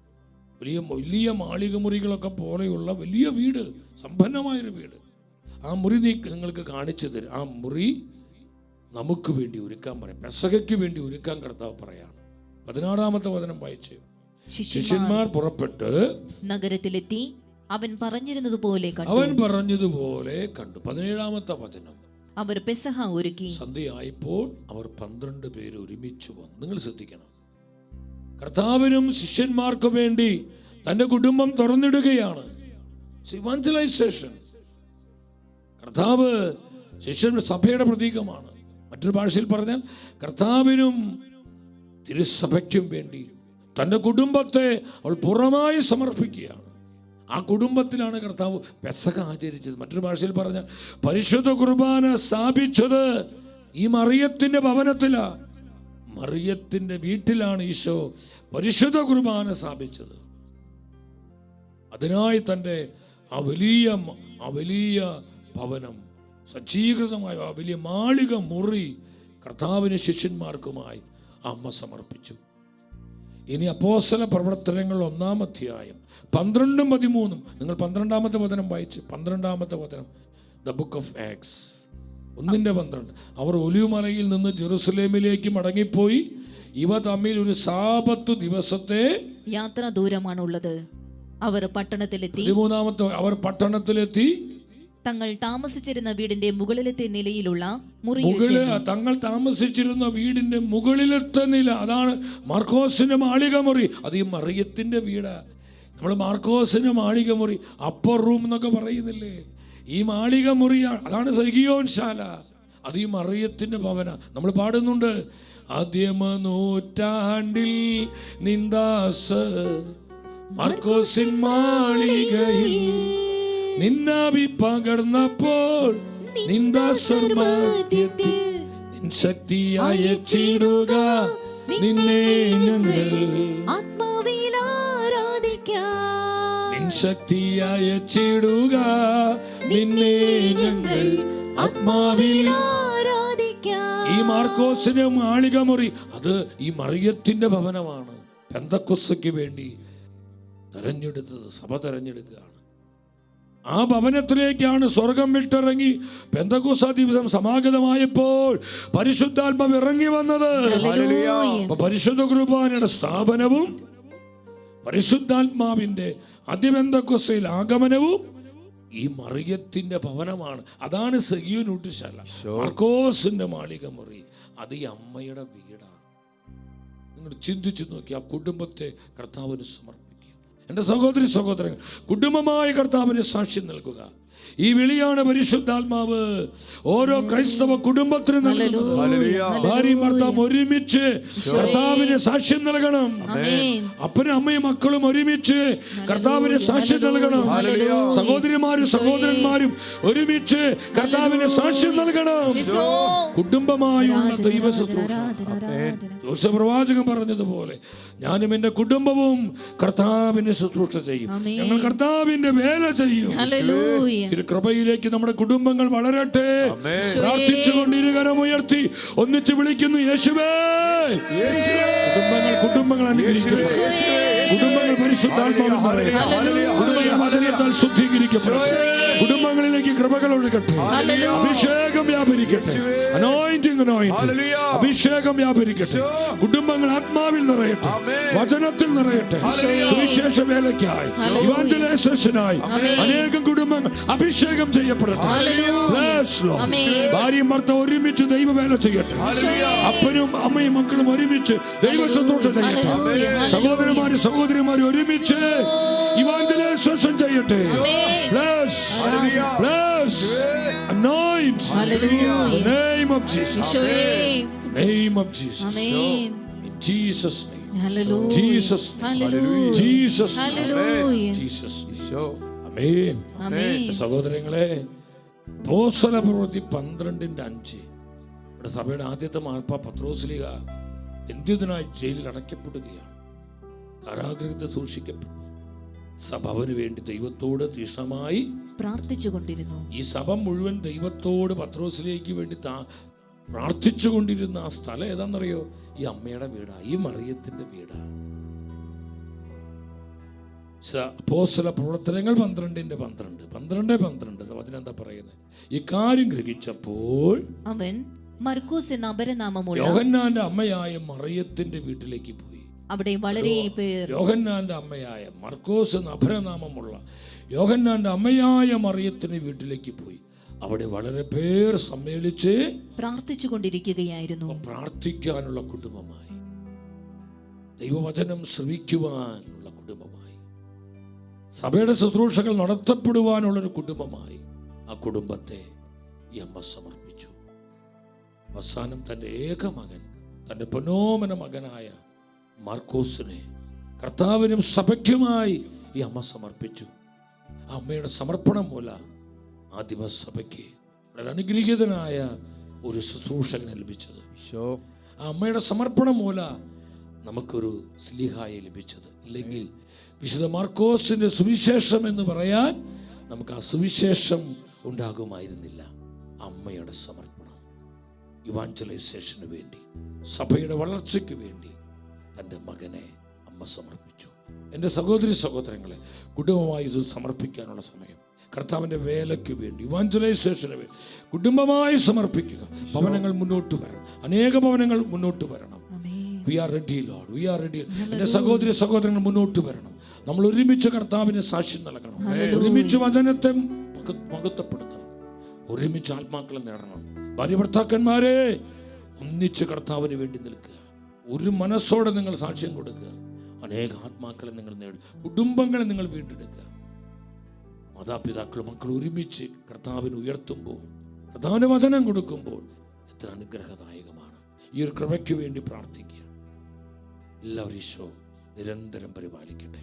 വലിയ വലിയ മാളിക മുറികളൊക്കെ പോലെയുള്ള വലിയ വീട്, സമ്പന്നമായൊരു വീട്. ആ മുറി നിങ്ങൾക്ക് കാണിച്ചു തരും. ആ മുറി നമുക്ക് വേണ്ടി ഒരുക്കാൻ പറയും. പെസഹയ്ക്ക് വേണ്ടി ഒരുക്കാൻ കർത്താവ് പറയാണ്. 16-ാമത്തെ വചനം വായിച്ച്. ശിഷ്യന്മാർ പുറപ്പെട്ട് നഗരത്തിലെത്തി അവൻ പറഞ്ഞിരുന്നതുപോലെ കണ്ടു. 17-ാമത്തെ വചനം. അവർ പെസഹ ഒരുക്കി. സന്ധ്യയായപ്പോൾ അവർ 12 പേര് ഒരുമിച്ച് വന്നു. നിങ്ങൾ ശ്രദ്ധിക്കണം, കർത്താവിനും ശിഷ്യന്മാർക്കും വേണ്ടി തന്റെ കുടുംബം തുറന്നിടുകയാണ്. ഇവാഞ്ചലൈസേഷൻ. കർത്താവ് ശിഷ്യൻ സഭയുടെ പ്രതീകമാണ്. മറ്റൊരു ഭാഷയിൽ പറഞ്ഞാൽ കർത്താവിനും തിരുസഭയ്ക്കും വേണ്ടി തൻ്റെ കുടുംബത്തെ അവൾ പൂർണ്ണമായി സമർപ്പിക്കുകയാണ്. ആ കുടുംബത്തിലാണ് കർത്താവ് പെസഹ ആചരിച്ചത്. മറ്റൊരു ഭാഷയിൽ പറഞ്ഞ പരിശുദ്ധ കുർബാന സ്ഥാപിച്ചത് ഈ മറിയത്തിന്റെ ഭവനത്തിലാണ്. മറിയത്തിന്റെ വീട്ടിലാണ് ഈശോ പരിശുദ്ധ കുർബാന സ്ഥാപിച്ചത്. അതിനായി തൻ്റെ ആ വലിയ ഭവനം സജ്ജീകൃതമായ ആ വലിയ മാളിക മുറി കർത്താവിന് ശിഷ്യന്മാർക്കുമായി അമ്മ സമർപ്പിച്ചു. ഇനി അപ്പോസ്തല പ്രവർത്തനങ്ങൾ 1-ാം അധ്യായം 12-13 നിങ്ങൾ 12-ാമത്തെ വചനം വായിച്ച്. 12-ാമത്തെ വചനം, ദ ബുക്ക് ഓഫ് ആക്ട്സ് 1:12. അവർ ഒലിവുമലയിൽ നിന്ന് ജെറുസലേമിലേക്ക് മടങ്ങിപ്പോയി. ഇവ തമ്മിൽ ഒരു സാബത്ത് ദിവസത്തെ യാത്ര ദൂരമാണുള്ളത്. അവർ പട്ടണത്തിലെത്തി. 13-ാമത്തെ, അവർ പട്ടണത്തിലെത്തി. തങ്ങൾ താമസിച്ചിരുന്ന വീടിന്റെ മുകളിലത്തെ നിലയിലുള്ള തങ്ങൾ താമസിച്ചിരുന്ന വീടിന്റെ മുകളിലത്തെ നില, അതാണ് മാർക്കോസിന്റെ മാളിക മുറി. അത് ഈ മറിയത്തിന്റെ വീടാ. നമ്മൾ മാർക്കോസിന്റെ മാളിക മുറി, അപ്പർ റൂം എന്നൊക്കെ പറയുന്നില്ലേ, ഈ മാളിക മുറിയാണ്. അതാണ് സഗിയോൻ ശാല. അത് ഈ മറിയത്തിന്റെ ഭവന. നമ്മൾ പാടുന്നുണ്ട്, ആദ്യമ നൂറ്റാണ്ടിൽ നിന്ദാസ് മാർക്കോസിൻ മാളികയിൽ നിന്നാവി പകർന്നപ്പോൾ നിന്ദാസർ മധ്യത്തിൽ നിൻ ശക്തി അയച്ചിടുക നിന്നെ ഞങ്ങൾ ആത്മാവിൽ ആരാധിക്കാം. നിൻ ശക്തി അയച്ചിടുക നിന്നെ ഞങ്ങൾ ആത്മാവിൽ ആരാധിക്കാം. ഈ മാർക്കോസിന്റെ മാളിക മുറി അത് ഈ മറിയത്തിന്റെ ഭവനമാണ്. പെന്തക്കോസ്തയ്ക്ക് വേണ്ടി തെരഞ്ഞെടുത്തത് സഭ തെരഞ്ഞെടുക്കുകയാണ്. ആ ഭവനത്തിലേക്കാണ് സ്വർഗം വിട്ടിറങ്ങി പെന്തക്കോസ്ത ദിവസം സമാഗതമായപ്പോൾ പരിശുദ്ധാത്മാവ് ഇറങ്ങി വന്നത്. പരിശുദ്ധ കുർബാനയുടെ സ്ഥാപനവും പരിശുദ്ധാത്മാവിന്റെ അതിപെന്തക്കോസ്തയിൽ ആഗമനവും ഈ മറിയത്തിന്റെ ഭവനമാണ്. അതാണ് സഗിയോൻ ഊട്ടുശാല, മാർക്കോസിന്റെ മാളിക മുറി. അത് ഈ അമ്മയുടെ വീടാണ്. നിങ്ങൾ ചിന്തിച്ചു നോക്കി, ആ കുടുംബത്തെ കർത്താവിന് സമർപ്പിക്കുക. എൻ്റെ സഹോദരി സഹോദരങ്ങൾ, കുടുംബമായ കർത്താവിന് സാക്ഷ്യം നൽകുക. ഈ വിളിയാണ് പരിശുദ്ധാത്മാവ് ഓരോ ക്രൈസ്തവ കുടുംബത്തിനും നൽകുന്നത്. ഭാര്യയും ഭർത്താവും ഒരുമിച്ച് കർത്താവിന് സാക്ഷ്യം നൽകണം. അപ്പനും അമ്മയും മക്കളും ഒരുമിച്ച് കർത്താവിന് സാക്ഷ്യം നൽകണം. സഹോദരിമാരും സഹോദരന്മാരും ഒരുമിച്ച് കർത്താവിന് സാക്ഷ്യം നൽകണം. കുടുംബമായുള്ള ദൈവ ശുശ്രൂഷ. യോശുവ പ്രവാചകൻ പറഞ്ഞതുപോലെ ഞാനും എൻ്റെ കുടുംബവും കർത്താവിന് ശുശ്രൂഷ ചെയ്യും. ഞങ്ങൾ കർത്താവിന്റെ വേല ചെയ്യും. ഒരു കൃപയിലേക്ക് നമ്മുടെ കുടുംബങ്ങൾ വളരട്ടെ. പ്രാർത്ഥിച്ചുകൊണ്ട് ഇരുകരമുയർത്തി ഒന്നിച്ച് വിളിക്കുന്നു, യേശുവേ. കുടുംബങ്ങൾ അനുഗ്രഹിക്കട്ടെ. കുടുംബങ്ങൾ പരിശുദ്ധാത്മാവിൽ നിറയട്ടെ. കുടുംബങ്ങൾ വചനത്താൽ ശുദ്ധീകരിക്കപ്പെടട്ടെ. കുടുംബങ്ങളിലേക്ക് കൃപകൾ ഒഴുകട്ടെ. അഭിഷേകം വ്യാപരിക്കട്ടെ. അനോയിന്റിംഗ് അഭിഷേകം വ്യാപരിക്കട്ടെ. കുടുംബങ്ങൾ ആത്മാവിൽ നിറയട്ടെ, വചനത്തിൽ നിറയട്ടെ. സുവിശേഷ വേലയ്ക്കായി, ഇവാഞ്ചലൈസേഷനായി അനേകം കുടുംബങ്ങൾ അഭിഷേകം ചെയ്യപ്പെടട്ടെ. ഭാര്യയും ഭർത്താവും ഒരുമിച്ച് ദൈവവേല ചെയ്യട്ടെ. അപ്പനും അമ്മയും മക്കളും ഒരുമിച്ച് ദൈവ ശുശ്രൂഷ ചെയ്യട്ടെ. സഹോദരന്മാരും സഹോദരിമാരും ഒരുമിച്ച് ഇവാഞ്ചലൈസേഷൻ ചെയ്യട്ടെ. Anoint the name of Jesus. The name of Jesus. In Jesus' name. Hallelujah. Jesus' name. Hallelujah. Jesus' name. Hallelujah. Jesus' name. Amen. Amen. സഹോദരങ്ങളെ, അപ്പോസ്തല പ്രവൃത്തി 12:5 ഇവിടെ സഭയുടെ ആദ്യത്തെ മാർപ്പാപ്പ പത്രോസ്ലീഹ എന്തിനായി ജയിലിൽ അടയ്ക്കപ്പെടുകയാണ്. കാരാഗൃഹത്തിൽ സൂക്ഷിക്കപ്പെട്ടു. സഭ അവന് വേണ്ടി ദൈവത്തോട് തീക്ഷ്ണമായി പ്രാർത്ഥിച്ചുകൊണ്ടിരുന്നു. ഈ സഭ മുഴുവൻ ദൈവത്തോട് പത്രോസിലേക്ക് വേണ്ടി പ്രാർത്ഥിച്ചുകൊണ്ടിരുന്ന ആ സ്ഥലം ഏതാണെന്നറിയോ? ഈ അമ്മയുടെ വീടാ, ഈ മറിയത്തിന്റെ വീടാ. അപ്പോസ്തല പ്രവർത്തനങ്ങൾ 12:12 അതിനെന്താ പറയുന്നത്? ഈ കാര്യം ഗ്രഹിച്ചപ്പോൾ അവൻ മർക്കോസ് എന്ന അപരനാമമുള്ള യോഹന്നാന്റെ അമ്മയായ മറിയത്തിന്റെ വീട്ടിലേക്ക് പോയി. അവിടെ വളരെ പേർ യോഹന്നാന്റെ അമ്മയായ മർക്കോസ് എന്ന അപരനാമമുള്ള യോഹന്നാന്റെ അമ്മയായ മറിയത്തിന്റെ വീട്ടിലേക്ക് പോയി. അവിടെ വളരെ പേർ സമ്മേളിച്ച് പ്രാർത്ഥിച്ചുകൊണ്ടിരിക്കുകയായിരുന്നു. പ്രാർത്ഥിക്കാനുള്ള കുടുംബമായി, ദൈവവചനം ശ്രവിക്കുവാനുള്ള കുടുംബമായി, സഭയുടെ ശുശ്രൂഷകൾ നടത്തപ്പെടുവാനുള്ളൊരു കുടുംബമായി ആ കുടുംബത്തെ ഈ അമ്മ സമർപ്പിച്ചു. അവസാനം തൻ്റെ ഏക മകൻ, തൻ്റെ പൊന്നോമന മകനായ മാർക്കോസിനെ കർത്താവിനും സഭയ്ക്കുമായി ഈ അമ്മ സമർപ്പിച്ചു. ആ അമ്മയുടെ സമർപ്പണം മൂലം ആദിമസഭയ്ക്ക് വളരെ അനുഗ്രഹീതനായ ഒരു ശുശ്രൂഷകനെ ലഭിച്ചത്. ആ അമ്മയുടെ സമർപ്പണം മൂലം നമുക്കൊരു സ്ലീഹായെ ലഭിച്ചത്. ഇല്ലെങ്കിൽ വിശുദ്ധ മാർക്കോസിന്റെ സുവിശേഷം എന്ന് പറയാൻ നമുക്ക് ആ സുവിശേഷം ഉണ്ടാകുമായിരുന്നില്ല. അമ്മയുടെ സമർപ്പണം ഇവാഞ്ചലൈസേഷന് വേണ്ടി, സഭയുടെ വളർച്ചയ്ക്ക് വേണ്ടി തൻ്റെ മകനെ അമ്മ സമർപ്പിച്ചു. എൻ്റെ സഹോദരി സഹോദരങ്ങളെ, കുടുംബമായി ഇത് സമർപ്പിക്കാനുള്ള സമയം. കർത്താവിൻ്റെ വേലയ്ക്ക് വേണ്ടി, ഇവാഞ്ചലൈസേഷന് വേണ്ടി കുടുംബമായി സമർപ്പിക്കുക. ഭവനങ്ങൾ മുന്നോട്ട് വരണം, അനേക ഭവനങ്ങൾ മുന്നോട്ട് വരണം. We are ready, Lord. We are ready. എൻ്റെ സഹോദരി സഹോദരങ്ങൾ മുന്നോട്ട് വരണം. നമ്മൾ ഒരുമിച്ച് കർത്താവിന് സാക്ഷ്യം നൽകണം. ഒരുമിച്ച് വചനത്തെ മഹത്വപ്പെടുത്തണം. ഒരുമിച്ച് ആത്മാക്കളെ നേടണം. ഭാര്യ ഭർത്താക്കന്മാരെ, ഒന്നിച്ച് കർത്താവിന് വേണ്ടി നിൽക്കുക. ഒരു മനസ്സോടെ നിങ്ങൾ സാക്ഷ്യം കൊടുക്കുക. അനേക ആത്മാക്കളെ നിങ്ങൾ നേടും. കുടുംബങ്ങളെ നിങ്ങൾ വീണ്ടെടുക്കുക. മാതാപിതാക്കളും മക്കളും ഒരുമിച്ച് കർത്താവിന് ഉയർത്തുമ്പോൾ, കർത്താവിന് വചനം കൊടുക്കുമ്പോൾ എത്ര അനുഗ്രഹദായകമാണ്. ഈ ഒരു കൃപയ്ക്ക് വേണ്ടി പ്രാർത്ഥിക്കുക. എല്ലാവരും ഈശോ നിരന്തരം പരിപാലിക്കട്ടെ.